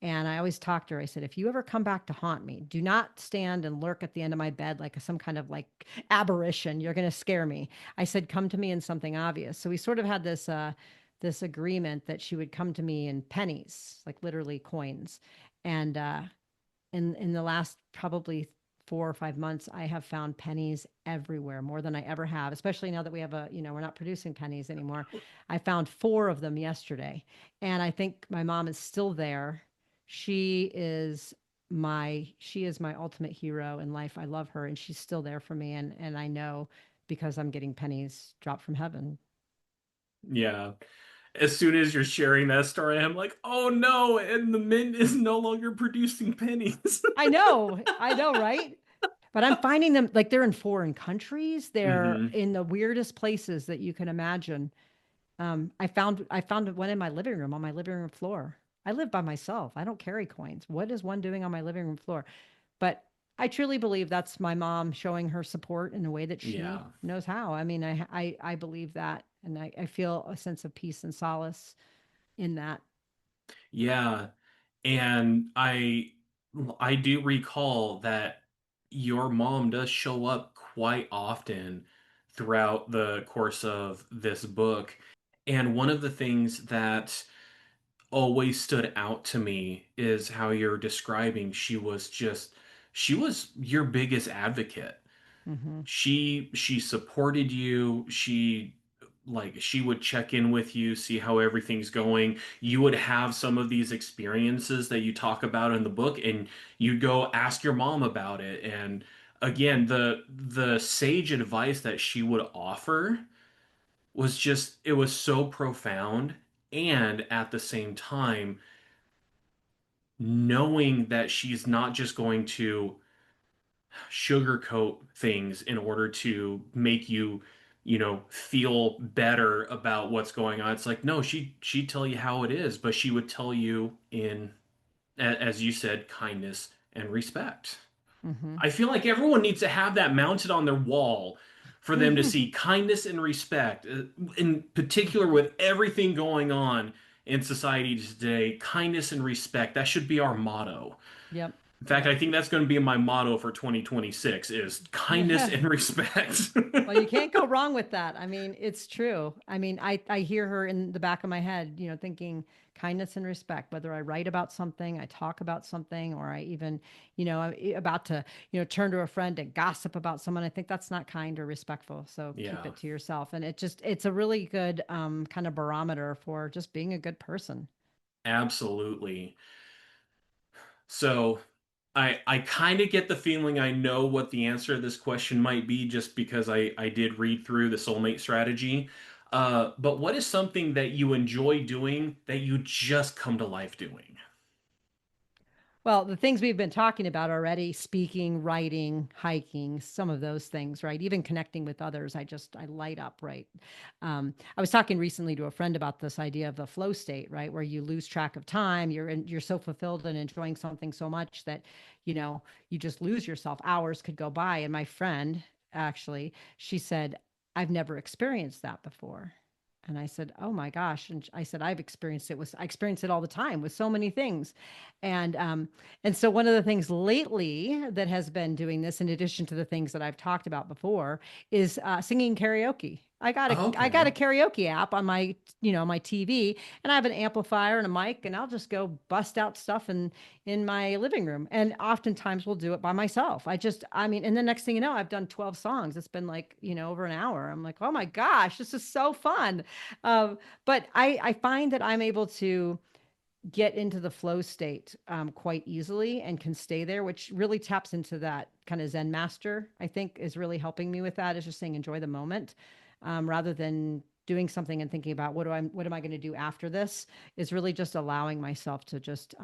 And I always talked to her. I said, if you ever come back to haunt me, do not stand and lurk at the end of my bed like some kind of like aberration. You're going to scare me. I said, come to me in something obvious. So we sort of had this agreement that she would come to me in pennies, like literally coins. And in the last probably 4 or 5 months, I have found pennies everywhere, more than I ever have, especially now that we have we're not producing pennies anymore. I found four of them yesterday. And I think my mom is still there. She is she is my ultimate hero in life. I love her and she's still there for me. And I know because I'm getting pennies dropped from heaven. Yeah. As soon as you're sharing that story, I'm like, oh no, and the mint is no longer producing pennies. I know, right? But I'm finding them like they're in foreign countries. They're Hmm. in the weirdest places that you can imagine. I found one in my living room on my living room floor. I live by myself. I don't carry coins. What is one doing on my living room floor? But I truly believe that's my mom showing her support in a way that she Yeah. knows how. I mean, I believe that, and I feel a sense of peace and solace in that. Yeah. And I do recall that your mom does show up quite often throughout the course of this book. And one of the things that always stood out to me is how you're describing she was your biggest advocate. Hmm. She supported you. She would check in with you, see how everything's going. You would have some of these experiences that you talk about in the book, and you'd go ask your mom about it. And again, the sage advice that she would offer was just it was so profound, and at the same time, knowing that she's not just going to sugarcoat things in order to make you, feel better about what's going on. It's like, no, she'd tell you how it is, but she would tell you in, as you said, kindness and respect. Hmm. I feel like everyone needs to have that mounted on their wall. for them to see kindness and respect, in particular with everything going on in society today, kindness and respect. That should be our motto. Yep. In fact, Yep. I think that's going to be my motto for 2026 is kindness and respect. Well, you can't go wrong with that. I mean, it's true. I mean, I hear her in the back of my head, thinking kindness and respect, whether I write about something, I talk about something, or I even, I'm about to, turn to a friend and gossip about someone. I think that's not kind or respectful. So keep Yeah, it to yourself. And it's a really good kind of barometer for just being a good person. absolutely. So I kind of get the feeling I know what the answer to this question might be just because I did read through the Soulmate Strategy. But what is something that you enjoy doing that you just come to life doing? Well, the things we've been talking about already, speaking, writing, hiking, some of those things, right? Even connecting with others, I light up, right? I was talking recently to a friend about this idea of the flow state, right? Where you lose track of time. You're so fulfilled and enjoying something so much that, you just lose yourself. Hours could go by. And my friend, actually, she said, I've never experienced that before. And I said, "Oh my gosh!" And I said, I experience it all the time with so many things, and so one of the things lately that has been doing this, in addition to the things that I've talked about before, is singing karaoke. I got a Okay. karaoke app on my TV, and I have an amplifier and a mic, and I'll just go bust out stuff in my living room. And oftentimes we'll do it by myself. I mean, and the next thing you know, I've done 12 songs. It's been like, over an hour. I'm like, oh my gosh, this is so fun. But I find that I'm able to get into the flow state quite easily and can stay there, which really taps into that kind of Zen master. I think is really helping me with that. Is just saying enjoy the moment, rather than doing something and thinking about what am I going to do after this. Is really just allowing myself to just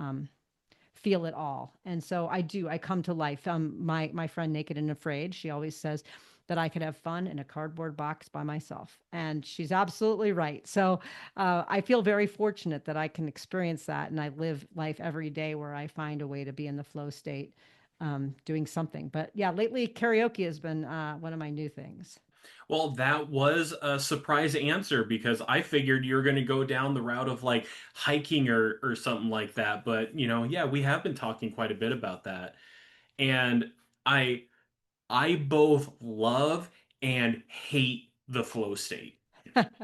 feel it all. And so I come to life. My friend Naked and Afraid, she always says that I could have fun in a cardboard box by myself. And she's absolutely right. So I feel very fortunate that I can experience that. And I live life every day where I find a way to be in the flow state, doing something. But yeah, lately karaoke has been one of my new things. Well, that was a surprise answer because I figured you were going to go down the route of like hiking or something like that. But, yeah, we have been talking quite a bit about that. And I I both love and hate the flow state.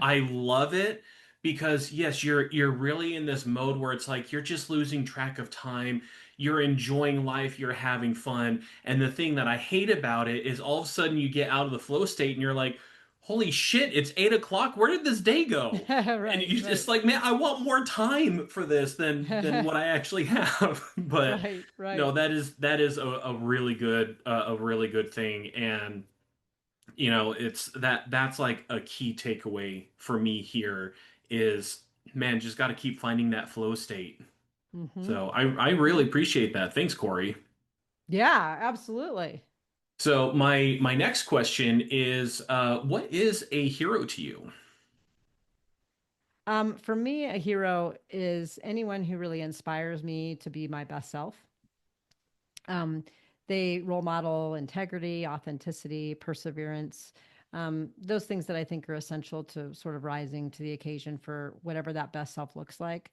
I love it because yes, you're really in this mode where it's like you're just losing track of time, you're enjoying life, you're having fun. And the thing that I hate about it is all of a sudden you get out of the flow state and you're like, holy shit, it's 8 o'clock. Where did this day go? And Right, you just right. like, man, I want more time for this than what I actually have. But Right, no, right. that is a really good thing. And it's that's like a key takeaway for me here is, man, just got to keep finding that flow state. Hmm. So I really appreciate that. Thanks, Corey. Yeah, absolutely. So my next question is, what is a hero to you? For me, a hero is anyone who really inspires me to be my best self. Um, they role model integrity, authenticity, perseverance, those things that I think are essential to sort of rising to the occasion for whatever that best self looks like.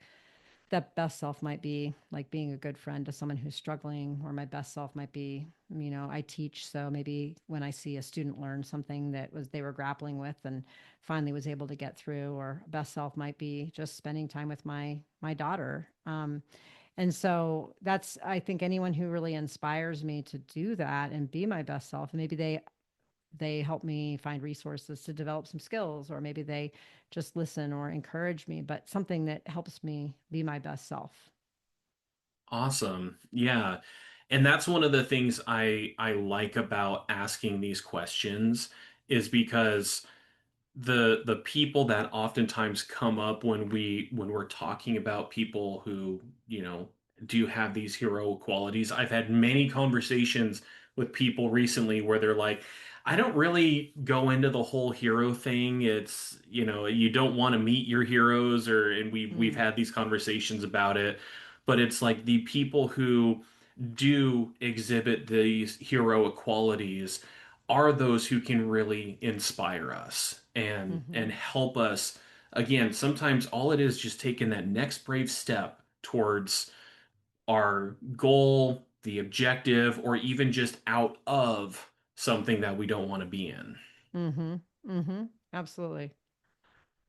That best self might be like being a good friend to someone who's struggling, or my best self might be, I teach, so maybe when I see a student learn something that was they were grappling with and finally was able to get through, or best self might be just spending time with my daughter. And so that's, I think, anyone who really inspires me to do that and be my best self. And maybe they help me find resources to develop some skills, or maybe they just listen or encourage me, but something that helps me be my best self. Awesome. Yeah. And that's one of the things I like about asking these questions is because the people that oftentimes come up when we're talking about people who, do have these hero qualities. I've had many conversations with people recently where they're like, I don't really go into the whole hero thing. It's, you don't want to meet your heroes and we've Mm. had these conversations about it, but it's like the people who do exhibit these heroic qualities are those who can really inspire us Hmm. and help us. Again, sometimes all it is just taking that next brave step towards our goal, the objective, or even just out of something that we don't want to be in. Hmm. Hmm. Absolutely.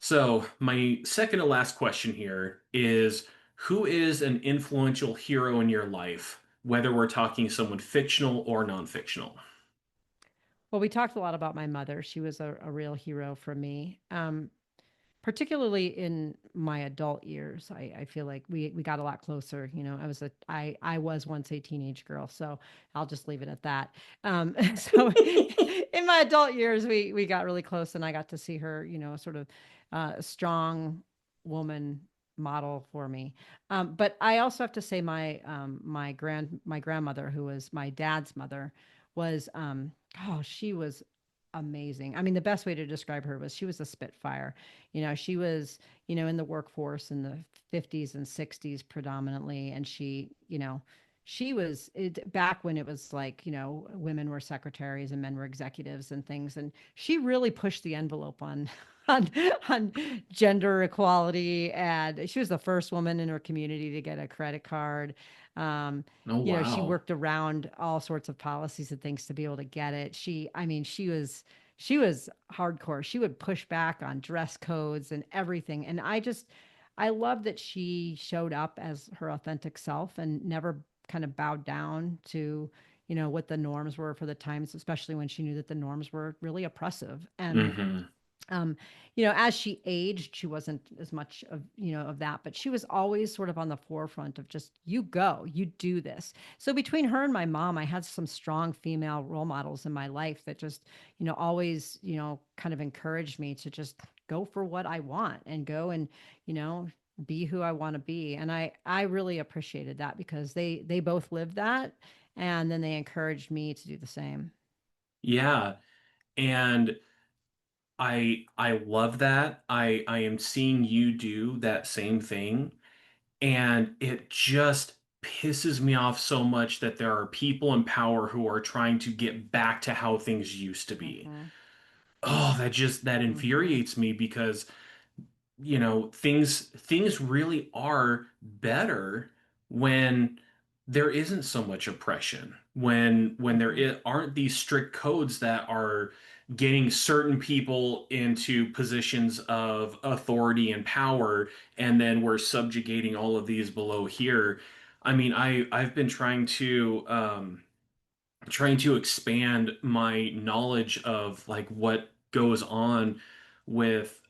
So, my second to last question here is, who is an influential hero in your life, whether we're talking someone fictional or non-fictional? Well, we talked a lot about my mother. She was a real hero for me. Particularly in my adult years, I feel like we got a lot closer. I was once a teenage girl, so I'll just leave it at that. So in my adult years, we got really close, and I got to see her, sort of a strong woman model for me. But I also have to say my grandmother, who was my dad's mother, was oh, she was amazing. I mean, the best way to describe her was she was a spitfire. She was, in the workforce in the 50s and 60s predominantly. And she was back when it was like, women were secretaries and men were executives and things. And she really pushed the envelope on, on, on gender equality. And she was the first woman in her community to get a credit card. Um, Oh, she wow. worked around all sorts of policies and things to be able to get it. I mean, she was hardcore. She would push back on dress codes and everything. And I love that she showed up as her authentic self and never kind of bowed down to, what the norms were for the times, especially when she knew that the norms were really oppressive. And Hmm. um, as she aged, she wasn't as much of that, but she was always sort of on the forefront of just, you go, you do this. So between her and my mom, I had some strong female role models in my life that just, always, kind of encouraged me to just go for what I want and go and, you know, be who I want to be. And I really appreciated that because they both lived that. And then they encouraged me to do the same. Yeah. And I love that. I am seeing you do that same thing, and it just pisses me off so much that there are people in power who are trying to get back to how things used to be. Hmm. Oh, that Hmm. infuriates me because things really are better when there isn't so much oppression, when Hmm. aren't these strict codes that are getting certain people into positions of authority and power, and then we're subjugating all of these below here. I mean, I've been trying to expand my knowledge of like what goes on with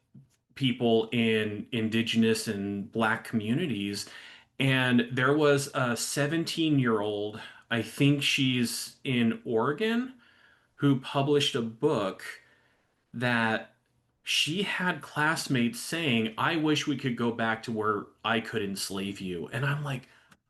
people in indigenous and black communities. And there was a 17-year-old, I think she's in Oregon, who published a book that she had classmates saying, I wish we could go back to where I could enslave you. And I'm like,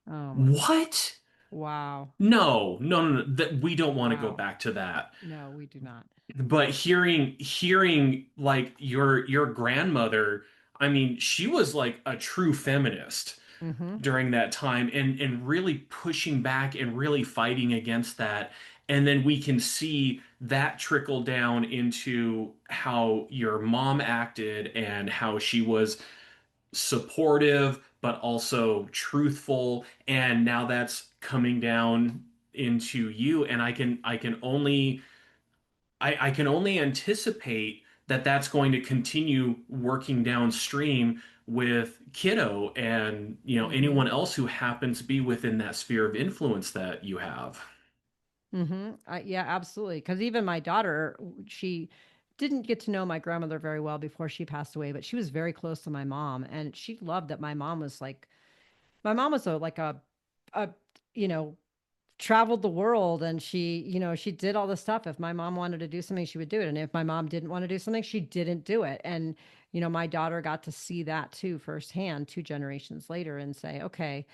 Oh my God. what? Wow. No, no, no, no, that we don't want to go Wow. back to that. No, we do not. But hearing like your grandmother, I mean, she was like a true feminist Mhm. during that time and really pushing back and really fighting against that. And then we can see that trickle down into how your mom acted and how she was supportive but also truthful. And now that's coming down into you. And I can only anticipate that that's going to continue working downstream with Kiddo and anyone Mhm. else who happens to be within that sphere of influence that you have. Mhm. Yeah, absolutely. Cuz even my daughter, she didn't get to know my grandmother very well before she passed away, but she was very close to my mom and she loved that my mom was a you know traveled the world and she did all the stuff. If my mom wanted to do something, she would do it. And if my mom didn't want to do something, she didn't do it. And, my daughter got to see that too firsthand 2 generations later and say, okay,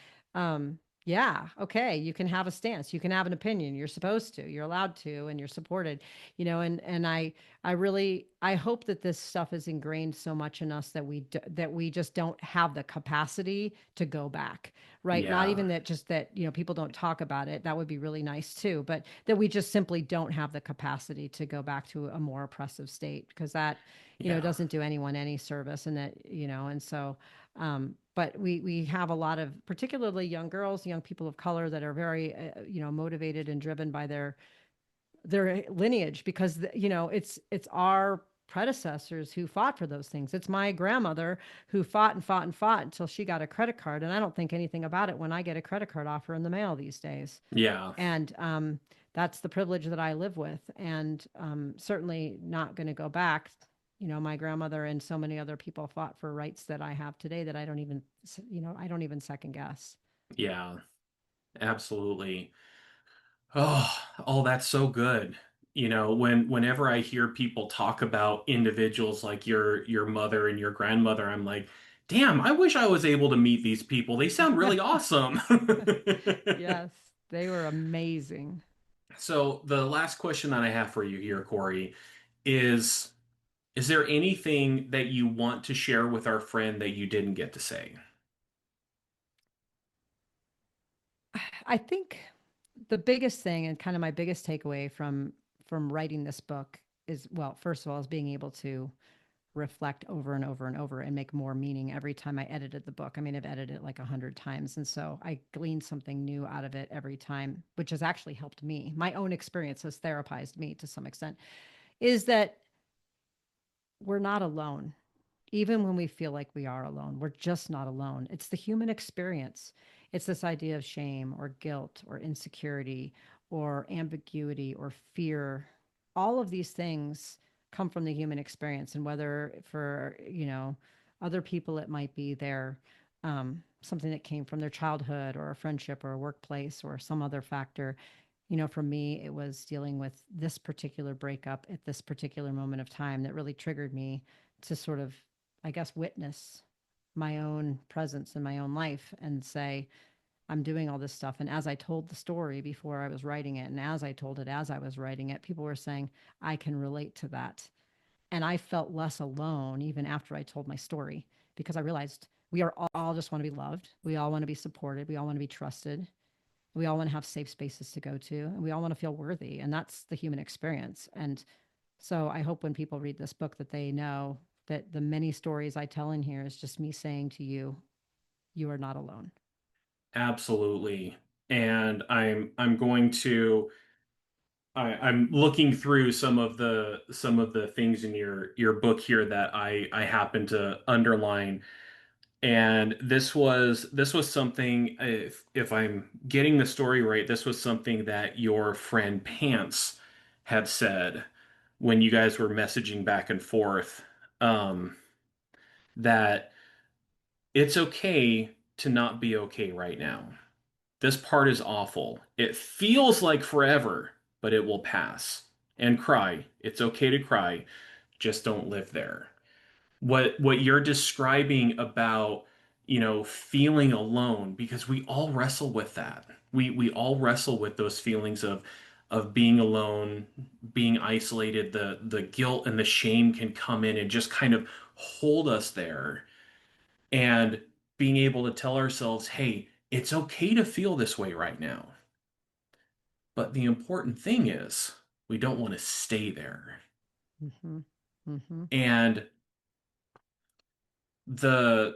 Yeah, okay, you can have a stance, you can have an opinion, you're supposed to, you're allowed to, and you're supported, and I really I hope that this stuff is ingrained so much in us that that we just don't have the capacity to go back, right? Not Yeah. even that, just that, people don't talk about it. That would be really nice too, but that we just simply don't have the capacity to go back to a more oppressive state, because that, Yeah. doesn't do anyone any service, and that, and so but we have a lot of particularly young girls, young people of color that are very motivated and driven by their lineage, because it's our predecessors who fought for those things. It's my grandmother who fought and fought and fought until she got a credit card, and I don't think anything about it when I get a credit card offer in the mail these days. Yeah. And that's the privilege that I live with, and certainly not going to go back. My grandmother and so many other people fought for rights that I have today that I don't even second guess. Yeah. Absolutely. Oh, that's so good. Whenever I hear people talk about individuals like your mother and your grandmother, I'm like, damn, I wish I was able to meet these people. They sound really awesome. Yes, they were amazing. So the last question that I have for you here, Corey, is is there anything that you want to share with our friend that you didn't get to say? I think the biggest thing, and kind of my biggest takeaway from writing this book, is, well, first of all, is being able to reflect over and over and over and make more meaning every time I edited the book. I mean, I've edited it like 100 times. And so I gleaned something new out of it every time, which has actually helped me. My own experience has therapized me to some extent, is that we're not alone. Even when we feel like we are alone, we're just not alone. It's the human experience. It's this idea of shame or guilt or insecurity or ambiguity or fear. All of these things come from the human experience. And whether for, other people, it might be something that came from their childhood or a friendship or a workplace or some other factor. For me, it was dealing with this particular breakup at this particular moment of time that really triggered me to sort of, I guess, witness my own presence in my own life and say, I'm doing all this stuff. And as I told the story before I was writing it, and as I told it as I was writing it, people were saying, I can relate to that. And I felt less alone even after I told my story, because I realized we are all just want to be loved. We all want to be supported. We all want to be trusted. We all want to have safe spaces to go to, and we all want to feel worthy. And that's the human experience. And so I hope when people read this book that they know that the many stories I tell in here is just me saying to you, you are not alone. Absolutely. And I'm going to I'm looking through some of the things in your book here that I happen to underline. And this was something, if I'm getting the story right, this was something that your friend Pants had said when you guys were messaging back and forth, um, that it's okay to not be okay right now. This part is awful. It feels like forever, but it will pass. And cry. It's okay to cry. Just don't live there. What you're describing about, feeling alone, because we all wrestle with that. We all wrestle with those feelings of being alone, being isolated. The guilt and the shame can come in and just kind of hold us there. And being able to tell ourselves, hey, it's okay to feel this way right now. But the important thing is we don't want to stay there. Mm-hmm. Mm-hmm. And the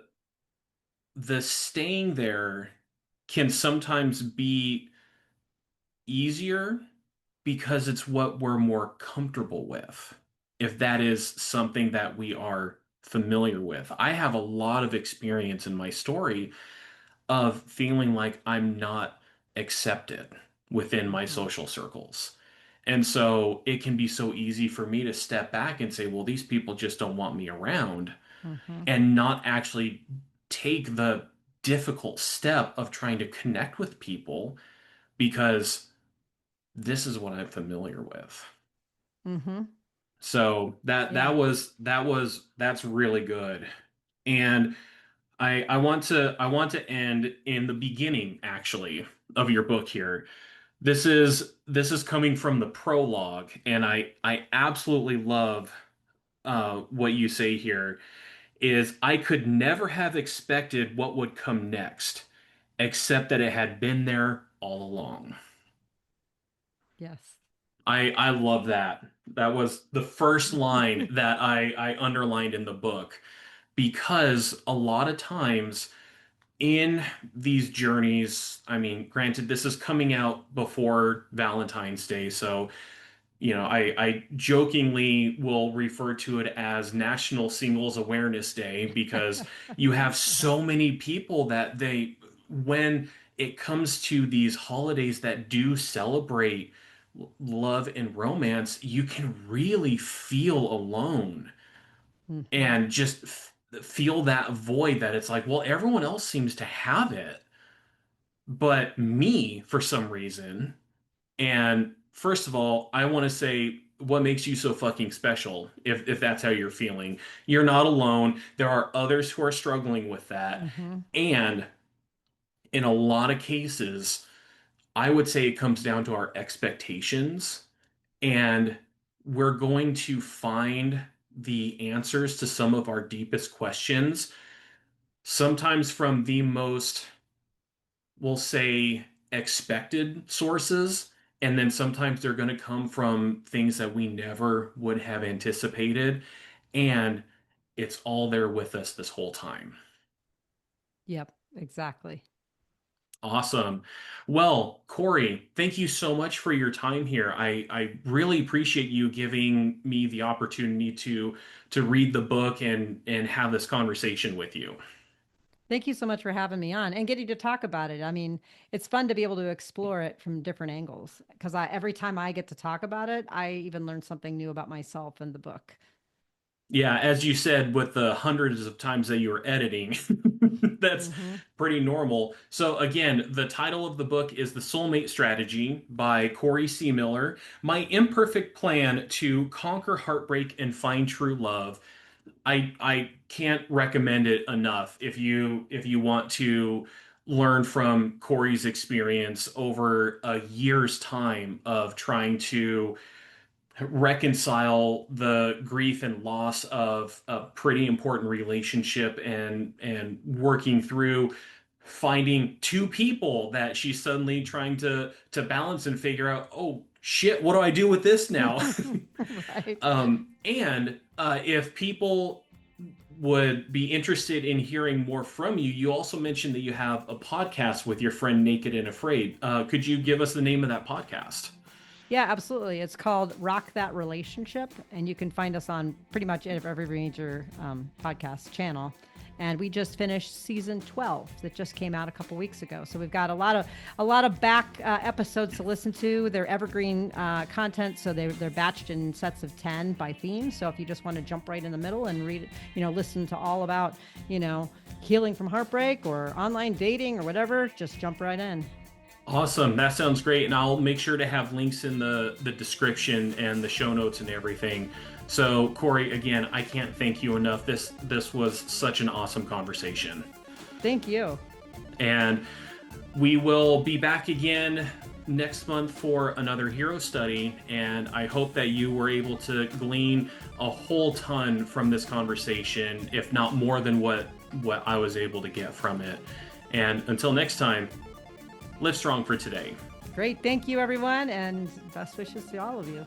the staying there can sometimes be easier because it's what we're more comfortable with. If that is something that we are familiar with. I have a lot of experience in my story of feeling like I'm not accepted within my Mm-hmm. social circles. And so it can be so easy for me to step back and say, well, these people just don't want me around, Mm-hmm. and not actually take the difficult step of trying to connect with people because this is what I'm familiar with. Mm-hmm. So that Yeah. that was that's really good. And I want to end in the beginning actually of your book here. This is coming from the prologue, and I absolutely love what you say here is I could never have expected what would come next, except that it had been there all along. Yes. I love that. That was the first line that I underlined in the book because a lot of times in these journeys, I mean, granted, this is coming out before Valentine's Day, so I jokingly will refer to it as National Singles Awareness Day because you have so many people that when it comes to these holidays that do celebrate love and romance, you can really feel alone Hmm. and just feel that void that it's like, well, everyone else seems to have it, but me, for some reason. And first of all, I want to say what makes you so fucking special, if that's how you're feeling. You're not alone. There are others who are struggling with that. Hmm. And in a lot of cases, I would say it comes down to our expectations. And we're going to find the answers to some of our deepest questions, sometimes from the most, we'll say, expected sources. And then sometimes they're going to come from things that we never would have anticipated. And it's all there with us this whole time. Yep, exactly. Awesome. Well, Corey, thank you so much for your time here. I really appreciate you giving me the opportunity to read the book and have this conversation with you. Thank you so much for having me on and getting to talk about it. I mean, it's fun to be able to explore it from different angles because every time I get to talk about it, I even learn something new about myself in the book. Yeah, as you said, with the hundreds of times that you were editing, that's Hmm. pretty normal. So again, the title of the book is The Soulmate Strategy by Corey Seemiller, My Imperfect Plan to Conquer Heartbreak and Find True Love. I can't recommend it enough if you want to learn from Corey's experience over a year's time of trying to reconcile the grief and loss of a pretty important relationship and working through finding two people that she's suddenly trying to balance and figure out, oh shit, what do I do with this now? Right. And if people would be interested in hearing more from you, you also mentioned that you have a podcast with your friend Naked and Afraid. Could you give us the name of that podcast? Yeah, absolutely. It's called Rock That Relationship, and you can find us on pretty much every major podcast channel. And we just finished season 12 that just came out a couple weeks ago. So we've got a lot of back episodes to listen to. They're evergreen content, so they're batched in sets of 10 by theme. So if you just want to jump right in the middle and read, listen to all about, healing from heartbreak or online dating or whatever, just jump right in. Awesome. That sounds great. And I'll make sure to have links in the description and the show notes and everything. So, Corey, again, I can't thank you enough. This was such an awesome conversation. Thank you. And we will be back again next month for another hero study. And I hope that you were able to glean a whole ton from this conversation, if not more than what I was able to get from it. And until next time, live strong for today. Great. Thank you, everyone, and best wishes to all of you.